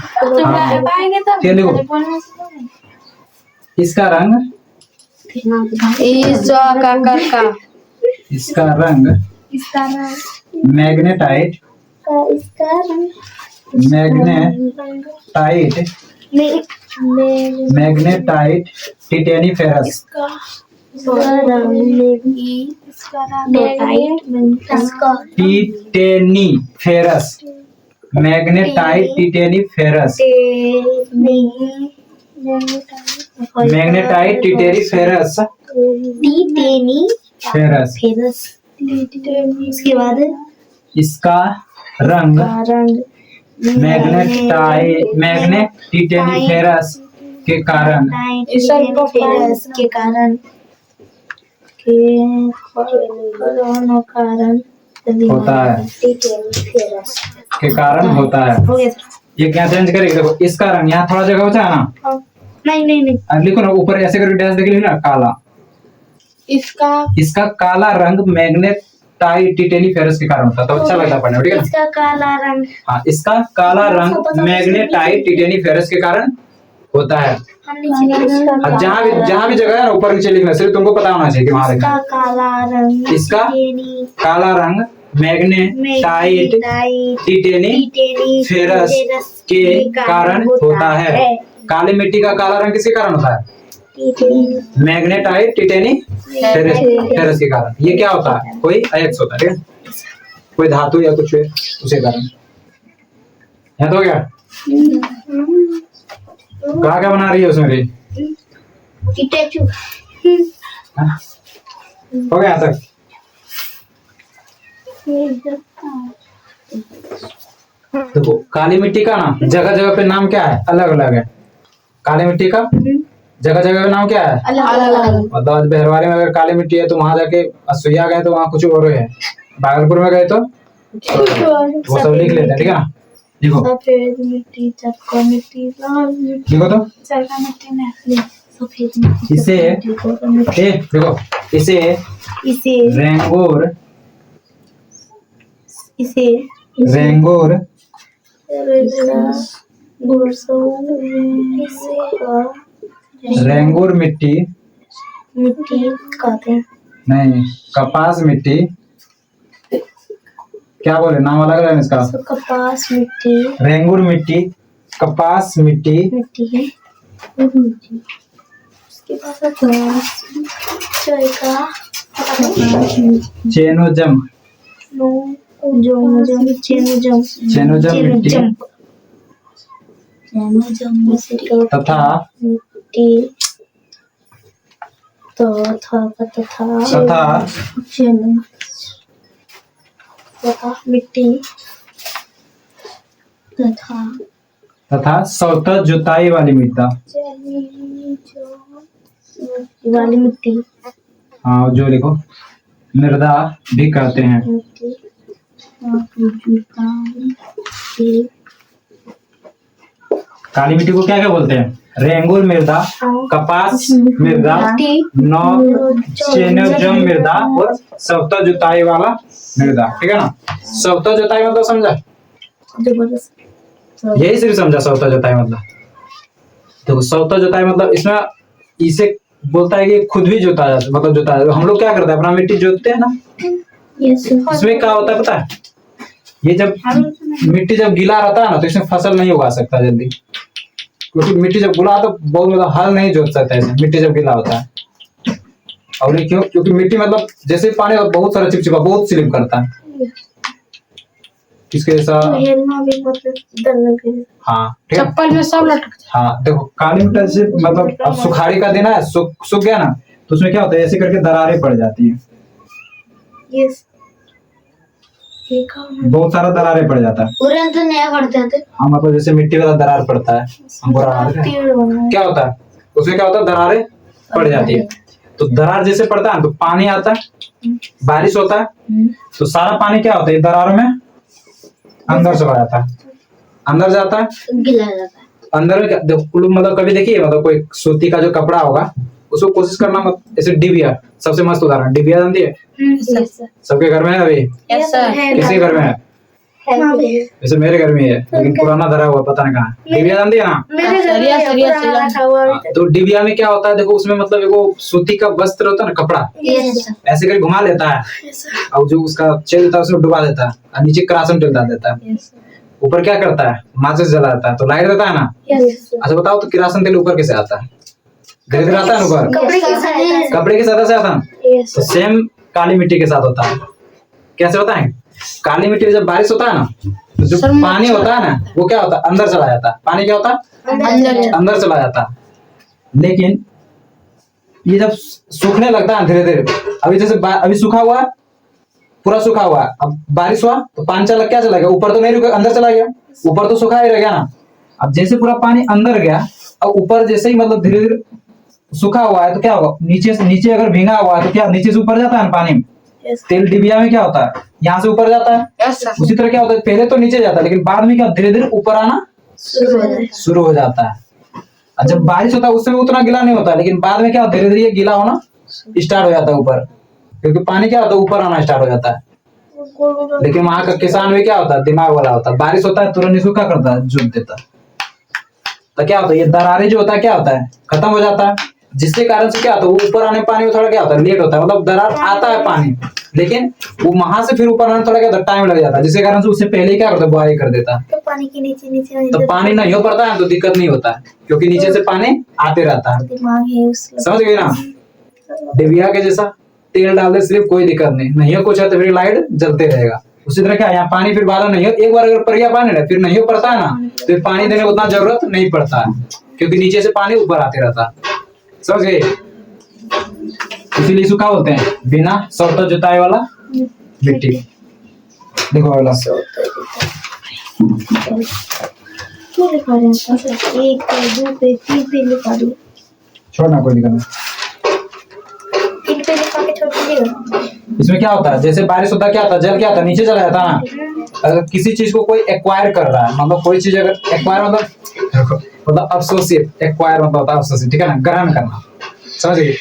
A: हाँ। क्या देखो, इसका रंग, इसका रंग magnetite, magnetite titaniferous, titaniferous, magnetite titaniferous, magnetite titaniferous, ferrous.
B: उसके बाद
A: इसका रंग मैग्नेटिटेनीफेरस के कारण होता है। के कारण होता है। ये क्या चेंज करेगी? देखो इसका रंग यहाँ थोड़ा जगह बचा है ना?
B: नहीं
A: अब लिखो ना, ऊपर ऐसे करके डैश देख ना, काला। इसका काला रंग मैग्नेटाइट टिटेनीफेरस के कारण होता है। तो अच्छा लगता है पढ़ने में। ठीक है?
B: इसका काला रंग,
A: हाँ, इसका काला रंग मैग्नेटाइट टिटेनीफेरस के कारण होता है। अब जहाँ भी जगह है ना ऊपर नीचे लिखना, सिर्फ तुमको पता होना चाहिए कि वहाँ लिखना। इसका काला रंग मैग्नेटाइट टिटेनीफेरस के कारण होता है। काली मिट्टी का काला रंग किसके कारण होता है? मैग्नेटाइट टिटेनीफेरस के कारण। ये क्या होता है? कोई अयस्क होता है। ठीक है? कोई धातु या कुछ उसके कारण। यहाँ तो हो गया। क्या क्या बना रही है उसमें भी? हाँ? हो गया तक? देखो काली मिट्टी का ना जगह जगह पे नाम क्या है? अलग अलग है। काली मिट्टी का जगह जगह पे नाम क्या है?
C: अलग।
A: मतलब बहरवारी में अगर काली मिट्टी है तो वहां जाके सुइया गए तो वहाँ कुछ और है। भागलपुर में गए तो वो सब लिख लेते हैं। ठीक है ना? देखो
B: सफेद मिट्टी, चक्का मिट्टी, लाल मिट्टी,
A: देखो तो
B: चक्का मिट्टी में सफेद मिट्टी,
A: इसे देखो इसे रेंगूर रेंगूर मिट्टी
B: कहते हैं।
A: नहीं, कपास मिट्टी। क्या बोले? नाम अलग है इसका।
B: कपास मिट्टी,
A: रेंगूर मिट्टी, कपास मिट्टी
B: है। उसके बाद
A: चेनोजम मिट्टी तथा सौता जुताई वाली मृदा।
B: वाली मिट्टी।
A: हाँ जो लिखो, मृदा भी कहते हैं। काली मिट्टी को क्या क्या बोलते हैं? रेंगुल मृदा, कपास मृदा, नौचेनोजम मृदा और सवता जुताई वाला मृदा। ठीक है ना? सवता जुताई मतलब समझा? यही सिर्फ समझा सवता जुताई मतलब? देखो सवता जुताई मतलब इसमें इसे बोलता है कि खुद भी जोता जाता, मतलब जोता जाता। हम लोग क्या करते हैं, अपना मिट्टी जोतते हैं ना। इसमें क्या होता है पता है? ये जब मिट्टी जब गीला रहता है ना तो इसमें फसल नहीं उगा सकता जल्दी, क्योंकि मिट्टी जब गीला तो बहुत मतलब हल नहीं जोत सकता है मिट्टी जब गीला होता है। और ये क्यों? क्योंकि मिट्टी मतलब जैसे पानी बहुत सारा चिपचिपा बहुत स्लिप करता है इसके जैसा। हाँ ठीक है,
C: चप्पल में सब लटकता
A: हाँ देखो काली मिट्टी से मतलब अब सुखाड़ी का दिन है, सूख गया ना तो उसमें क्या होता है, ऐसे करके दरारें पड़ जाती है। बहुत सारा दरारें पड़ जाता है।
B: पूरे तो नया पड़ जाते।
A: हाँ मतलब जैसे मिट्टी वाला दरार पड़ता है, क्या होता है उसमें, क्या होता है दरारें पड़ जाती है। तो दरार जैसे पड़ता है तो पानी आता है, बारिश होता है तो सारा पानी क्या होता है दरारों में अंदर चला जाता है, अंदर जाता है,
B: गीला जाता है।
A: अंदर में क्या मतलब कभी देखिए मतलब कोई सूती का जो कपड़ा होगा उसको कोशिश करना मत, ऐसे डिबिया सबसे मस्त उदाहरण, डिबिया जानती है? सबके घर में है अभी? किसी घर में है? वैसे मेरे घर में है लेकिन पुराना धरा हुआ पता नहीं कहाँ। डिबिया जानती है ना? तो डिबिया में क्या होता है देखो, उसमें मतलब वो सूती का वस्त्र होता है ना, कपड़ा ऐसे करके घुमा लेता है और जो उसका छेद होता है उसमें डुबा देता है और नीचे करासन तेल डाल देता है। ऊपर क्या करता है, माचिस जलाता है तो लाइट देता है ना। अच्छा बताओ तो किरासन तेल ऊपर कैसे आता है? धीरे धीरे आता है ऊपर, कपड़े की सतह से आता है। तो सेम काली मिट्टी के साथ होता है। कैसे होता है? काली मिट्टी में जब बारिश होता है ना तो जो पानी होता है ना वो क्या होता है अंदर चला जाता है। पानी क्या होता है अंदर चला जाता है। लेकिन ये जब सूखने लगता है धीरे धीरे, अभी जैसे अभी सूखा हुआ है, पूरा सूखा हुआ है, अब बारिश हुआ तो पानी चला क्या चला गया, ऊपर तो नहीं रुका, अंदर चला गया, ऊपर तो सूखा ही रह गया ना। अब जैसे पूरा पानी अंदर गया और ऊपर जैसे ही मतलब धीरे धीरे सूखा हुआ है तो क्या होगा, नीचे से नीचे अगर भींगा हुआ है तो क्या नीचे से ऊपर जाता है पानी में। तेल डिबिया में क्या होता है यहाँ से ऊपर जाता है। उसी तरह क्या होता है पहले तो नीचे जाता है लेकिन बाद में क्या धीरे धीरे ऊपर आना शुरू हो जाता है। और जब बारिश होता है उस समय उतना गीला नहीं होता लेकिन बाद में क्या धीरे धीरे गीला होना स्टार्ट हो जाता है ऊपर, क्योंकि पानी क्या होता है ऊपर आना स्टार्ट हो जाता है। लेकिन वहां का किसान में क्या होता है दिमाग वाला होता है, बारिश होता है तुरंत इसको क्या करता है जोत देता है। तो क्या होता है ये दरारें जो होता है क्या होता है खत्म हो जाता है, जिसके कारण से क्या होता है वो ऊपर आने पानी में थोड़ा क्या होता है लेट होता है। मतलब दरार आता है पानी लेकिन वो वहां से फिर ऊपर आने थोड़ा क्या होता है टाइम लग जाता है, जिसके कारण से उससे पहले क्या करता है बुआई कर देता है।
B: तो पानी के नीचे
A: तो पानी नहीं हो पड़ता है तो दिक्कत नहीं होता है क्योंकि नीचे से पानी आते रहता है।
B: दिमाग है उसका,
A: समझ गए ना? डिबिया के जैसा तेल डाल दे सिर्फ कोई दिक्कत नहीं हो कुछ है तो फिर लाइट जलते रहेगा। उसी तरह क्या यहाँ पानी फिर बारह नहीं हो, एक बार अगर पड़ गया पानी ना फिर नहीं हो पड़ता है ना तो फिर पानी देने उतना जरूरत नहीं पड़ता है क्योंकि नीचे से पानी ऊपर आते रहता है। समझ गए? इसीलिए सूखा बोलते हैं बिना सौता जुताई वाला मिट्टी। देखो वाला
B: क्यों लिखा रहे हैं? 1 पे 2 पे 3 पे लिखा दिया,
A: छोड़ना कोई दिक्कत नहीं।
B: 3 पे लिखा के छोड़ दीजिएगा।
A: इसमें क्या होता है जैसे बारिश होता है क्या होता है जल क्या होता है नीचे चला जाता है ना। अगर किसी चीज को कोई एक्वायर कर रहा है मतलब कोई चीज अगर एक्वायर मतलब अवशोषित, एक्वायर मतलब होता है अवशोषित, ठीक है ना, ग्रहण करना। समझ गए?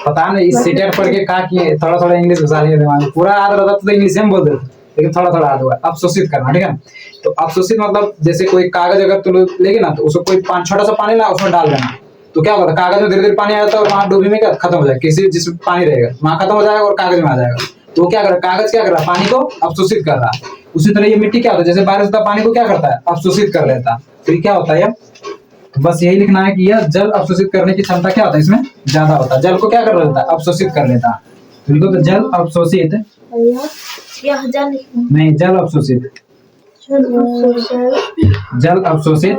A: पता नहीं इस सीटेट पढ़ के कहा कि थोड़ा थोड़ा इंग्लिश घुसा लिया दिमाग में, पूरा याद रहता तो इंग्लिश में बोल देते लेकिन थोड़ा थोड़ा याद हुआ। अवशोषित करना, ठीक है ना। तो अवशोषित मतलब जैसे कोई कागज अगर तुम लेगे ना तो उसको कोई छोटा सा पानी ला उसमें डाल देना तो क्या होगा कागज में धीरे धीरे पानी आ जाता है और वहां डूबी में क्या खत्म हो जाएगा, किसी जिसमें पानी रहेगा वहां खत्म हो जाएगा और कागज में आ जाएगा। तो क्या कर रहा है कागज क्या कर रहा है पानी को अवशोषित कर रहा है। उसी तरह ये मिट्टी क्या होता है जैसे बारिश होता है पानी को क्या करता है अवशोषित कर लेता है। तो ये क्या होता है तो बस यही लिखना है कि यह जल अवशोषित करने की क्षमता क्या होता है इसमें ज्यादा होता है। जल को क्या कर लेता है अवशोषित कर लेता है। तो लिखो तो जल अवशोषित नहीं जल अवशोषित, जल अवशोषित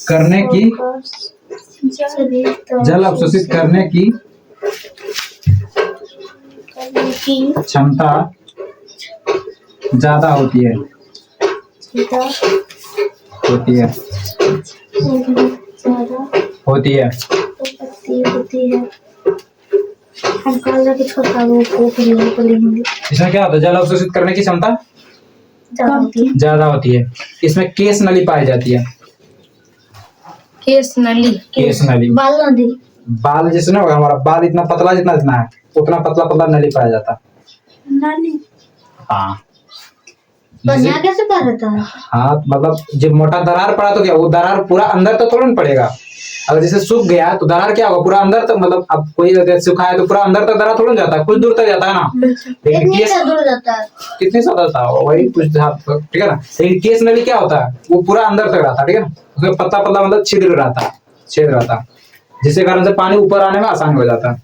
A: करने की जल अवशोषित करने की क्षमता ज्यादा होती है होती है।
B: होती है। हम कल जाके छोटा वो लेंगे।
A: इसमें क्या होता है, जल अवशोषित करने की क्षमता ज्यादा होती है। इसमें केस नली पाई जाती है।
C: केस नली,
A: केस नली,
B: बाल नली,
A: बाल जिसने होगा, हमारा बाल इतना पतला जितना जितना है उतना पतला पतला नली पाया जाता है।
B: नली
A: हाँ,
B: बढ़िया कैसे पा रहता है?
A: हाँ मतलब जब मोटा दरार पड़ा तो क्या वो दरार पूरा अंदर तो थोड़ा ना पड़ेगा। अगर जैसे सूख गया तो दरार क्या होगा, पूरा अंदर तक, मतलब अब कोई अगर सूखा है तो पूरा अंदर तक दरार थोड़ा जाता है, कुछ दूर तक जाता है ना। लेकिन केस
B: दूर जाता है,
A: कितनी ज्यादा था वही कुछ हाथ तक, ठीक है ना। लेकिन केस नली क्या होता है, वो पूरा अंदर तक रहता है, ठीक है ना। उसमें पतला पतला मतलब छिद्र रहता है, छेद रहता है, जिसके कारण से पानी ऊपर आने में आसानी हो जाता है।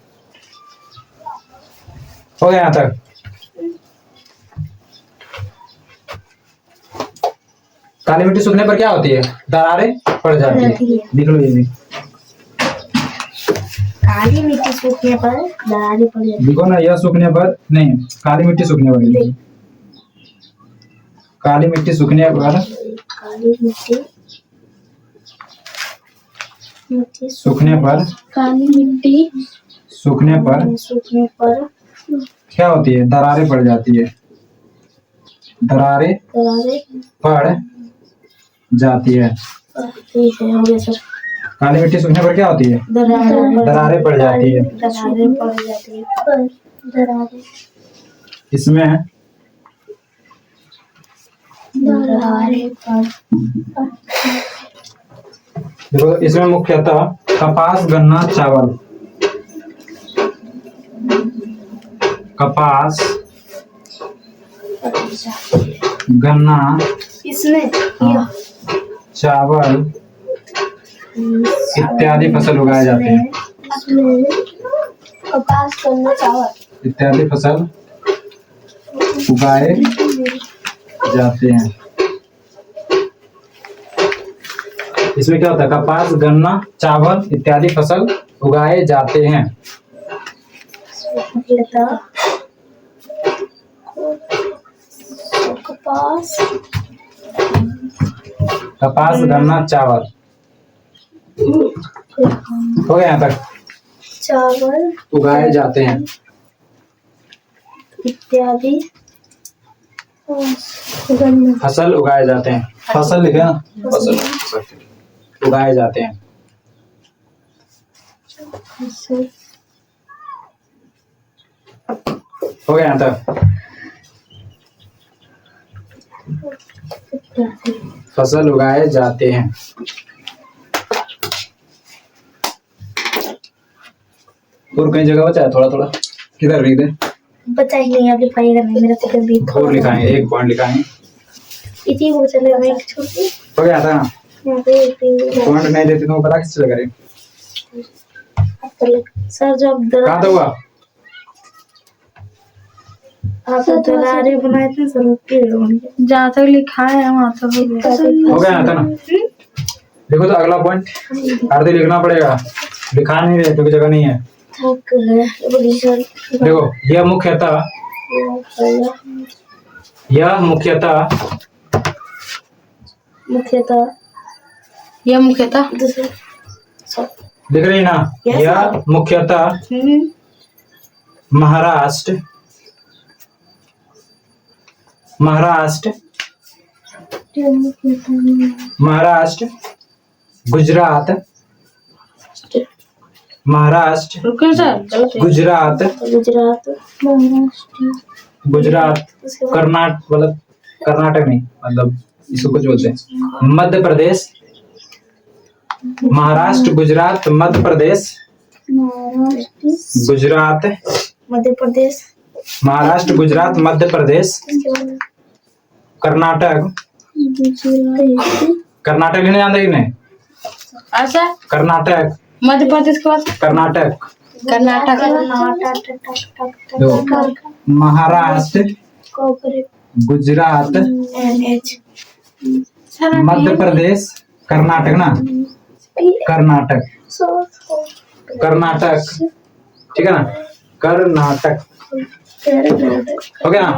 A: हो गया यहाँ तक। काली मिट्टी सूखने पर क्या होती है, दरारें पड़ जाती है। लिख लो ये भी,
B: काली मिट्टी सूखने पर दरारें पड़ जाती है।
A: लिखो ना, यह सूखने पर नहीं, काली मिट्टी सूखने पर लिखो। काली मिट्टी सूखने पर,
B: काली मिट्टी
A: सूखने पर,
B: काली मिट्टी
A: सूखने पर क्या होती है, दरारें पड़ जाती है। दरारें पड़ जाती है।
B: ठीक है, हो गया सर।
A: काली मिट्टी सूखने पर क्या होती है, दरारें पड़ जाती है।
B: दरारें पड़ जाती है। दरारें,
A: इसमें
B: दरारें पड़,
A: देखो इसमें मुख्यतः कपास, गन्ना, चावल, कपास, गन्ना,
B: इसमें
A: चावल इत्यादि फसल उगाए जाते हैं।
B: कपास, गन्ना, चावल
A: इत्यादि फसल उगाए जाते हैं। इसमें क्या होता है, कपास, गन्ना, चावल इत्यादि फसल उगाए जाते हैं। कपास, गन्ना, चावल, हो गया यहाँ तक।
B: चावल
A: उगाए जाते हैं
B: इत्यादि
A: फसल उगाए जाते हैं। फसल लिखे ना, फसल उगाए जाते हैं। हो गया यहाँ तक। फसल उगाए जाते हैं। और कई जगह बचा है थोड़ा थोड़ा, किधर लिख दे,
B: बचा ही नहीं, अभी पाएगा नहीं मेरा तो भी
A: और लिखाएंगे, एक पॉइंट लिखाएंगे,
B: इतनी वो चलेगा मैं छोड़ दी।
A: हो गया था ना।
B: यहाँ पे
A: पॉइंट नहीं देते तो पता किस चलेगा रे।
B: सर जब
A: कहाँ था हुआ,
B: आप दरारे बनाए थे सर,
C: जहाँ तक लिखा है वहाँ तक
A: हो गया था ना। देखो तो अगला पॉइंट आरती लिखना पड़ेगा, लिखा नहीं रहे क्योंकि जगह नहीं है। देखो यह मुख्यतः लिख रही ना, यह मुख्यतः महाराष्ट्र, गुजरात, कर्नाटक, मतलब कर्नाटक नहीं, मतलब इसको कुछ बोलते हैं, मध्य प्रदेश, महाराष्ट्र, गुजरात, मध्य प्रदेश, गुजरात,
B: मध्य प्रदेश,
A: महाराष्ट्र, गुजरात, मध्य प्रदेश, कर्नाटक, कर्नाटक नहीं जानते कि नहीं,
C: अच्छा
A: कर्नाटक,
C: मध्य प्रदेश के बाद
A: कर्नाटक, महाराष्ट्र, गुजरात, मध्य प्रदेश, कर्नाटक ना, कर्नाटक, ठीक है ना, कर्नाटक, हो गया ना।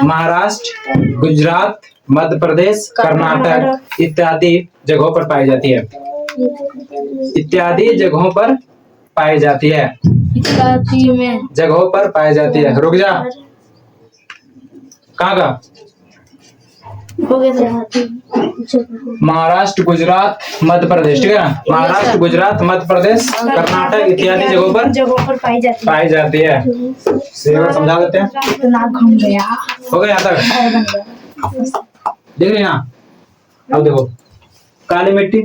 A: महाराष्ट्र, गुजरात, मध्य प्रदेश, कर्नाटक इत्यादि जगहों पर पाई जाती है। इत्यादि जगहों पर पाई जाती है।
C: इत्यादि में
A: जगहों पर पाई जाती है। रुक जा, कहाँ का?
B: हो गया
A: महाराष्ट्र, गुजरात, मध्य प्रदेश, ठीक है ना? महाराष्ट्र, गुजरात, मध्य प्रदेश, कर्नाटक इत्यादि जगहों पर पाई जाती है। सेवा समझा देते हैं।
B: नाक घूम गया।
A: हो गया यहाँ तक? देख रही ना? अब देखो, काली मिट्टी।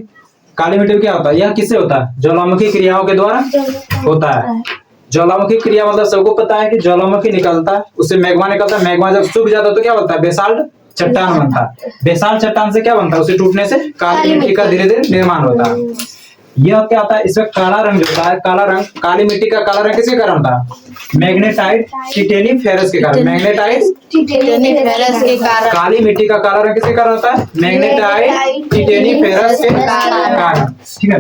A: काली मिट्टी में क्या होता है? यह किससे होता है? ज्वालामुखी क्रियाओं के द्वारा होता है। ज्वालामुखी क्रिया मतलब सबको पता है कि ज्वालामुखी निकलता है, उससे मैग्मा निकलता है। मैग्मा जब सूख जाता है तो क्या होता है? बेसाल्ट चट्टान बनता है। बेसाल्ट चट्टान से क्या बनता है? उसे टूटने से काली मिट्टी का धीरे धीरे निर्माण होता है। यह क्या होता है? इसमें काला रंग जो होता है, काला रंग, काली मिट्टी का काला रंग किसके कारण होता है? मैग्नेटाइट टिटेनी फेरस के कारण। मैग्नेटाइट
C: टिटेनी फेरस के कारण।
A: काली मिट्टी का काला रंग किसके कारण होता है? मैग्नेटाइट टिटेनी फेरस के कारण, ठीक है।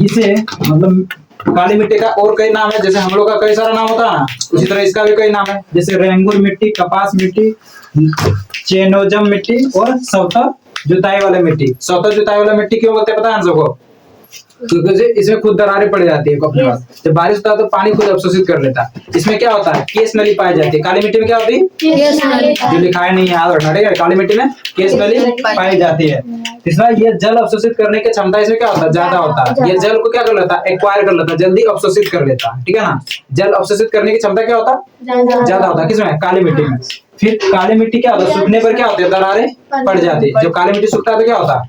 A: इसे मतलब काली मिट्टी का और कई नाम है, जैसे हम लोग का कई सारा नाम होता है ना, उसी तरह इसका भी कई नाम है, जैसे रेंगुर मिट्टी, कपास मिट्टी, चेनोजम मिट्टी और सौता जुताई वाली मिट्टी। सौता जुताई वाला मिट्टी क्यों बोलते हैं पता है हम सबको? क्योंकि इसमें खुद दरारें पड़ जाती है अपने पास। जब बारिश होता है तो पानी खुद अवशोषित कर लेता है। इसमें क्या होता है? केस नली पाई जाती है। काली मिट्टी में क्या होती है?
C: केस नली।
A: जो लिखाया नहीं है याद रखना, ठीक है? काली मिट्टी में केस नली पाई जाती है। तीसरा, ये जल अवशोषित करने की क्षमता इसमें क्या होता है? ज्यादा होता है। ये जल को क्या कर लेता है? एक्वायर कर लेता है, जल्दी अवशोषित कर लेता है, ठीक है ना? जल अवशोषित करने की क्षमता क्या होता है? ज्यादा होता है। किसमें? काली मिट्टी में। फिर काली मिट्टी क्या होता है? सूखने पर क्या होता है? दरारें पड़ जाती है। जब काली मिट्टी सूखता है तो क्या होता है?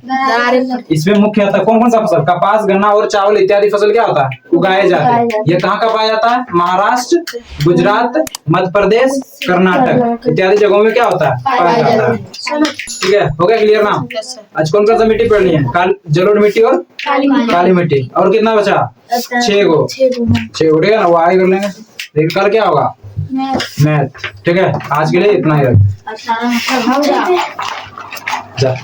A: इसमें मुख्य होता है कौन कौन सा फसल? कपास, गन्ना और चावल इत्यादि फसल क्या होता है? उगाए जाते हैं। ये कहाँ का पाया जाता है? महाराष्ट्र, गुजरात, मध्य प्रदेश, कर्नाटक इत्यादि जगहों में क्या होता है? पाया जाता है। ठीक है, हो गया क्लियर ना? आज कौन कौन सा मिट्टी पढ़नी है? जलोढ़ मिट्टी और काली मिट्टी। और कितना बचा? 6 गो। 6 गो, ठीक है ना? वो आगे कर लेंगे। लेकिन कल क्या होगा? मैथ। ठीक है, आज के लिए इतना ही रख।
B: अच्छा,
A: जा।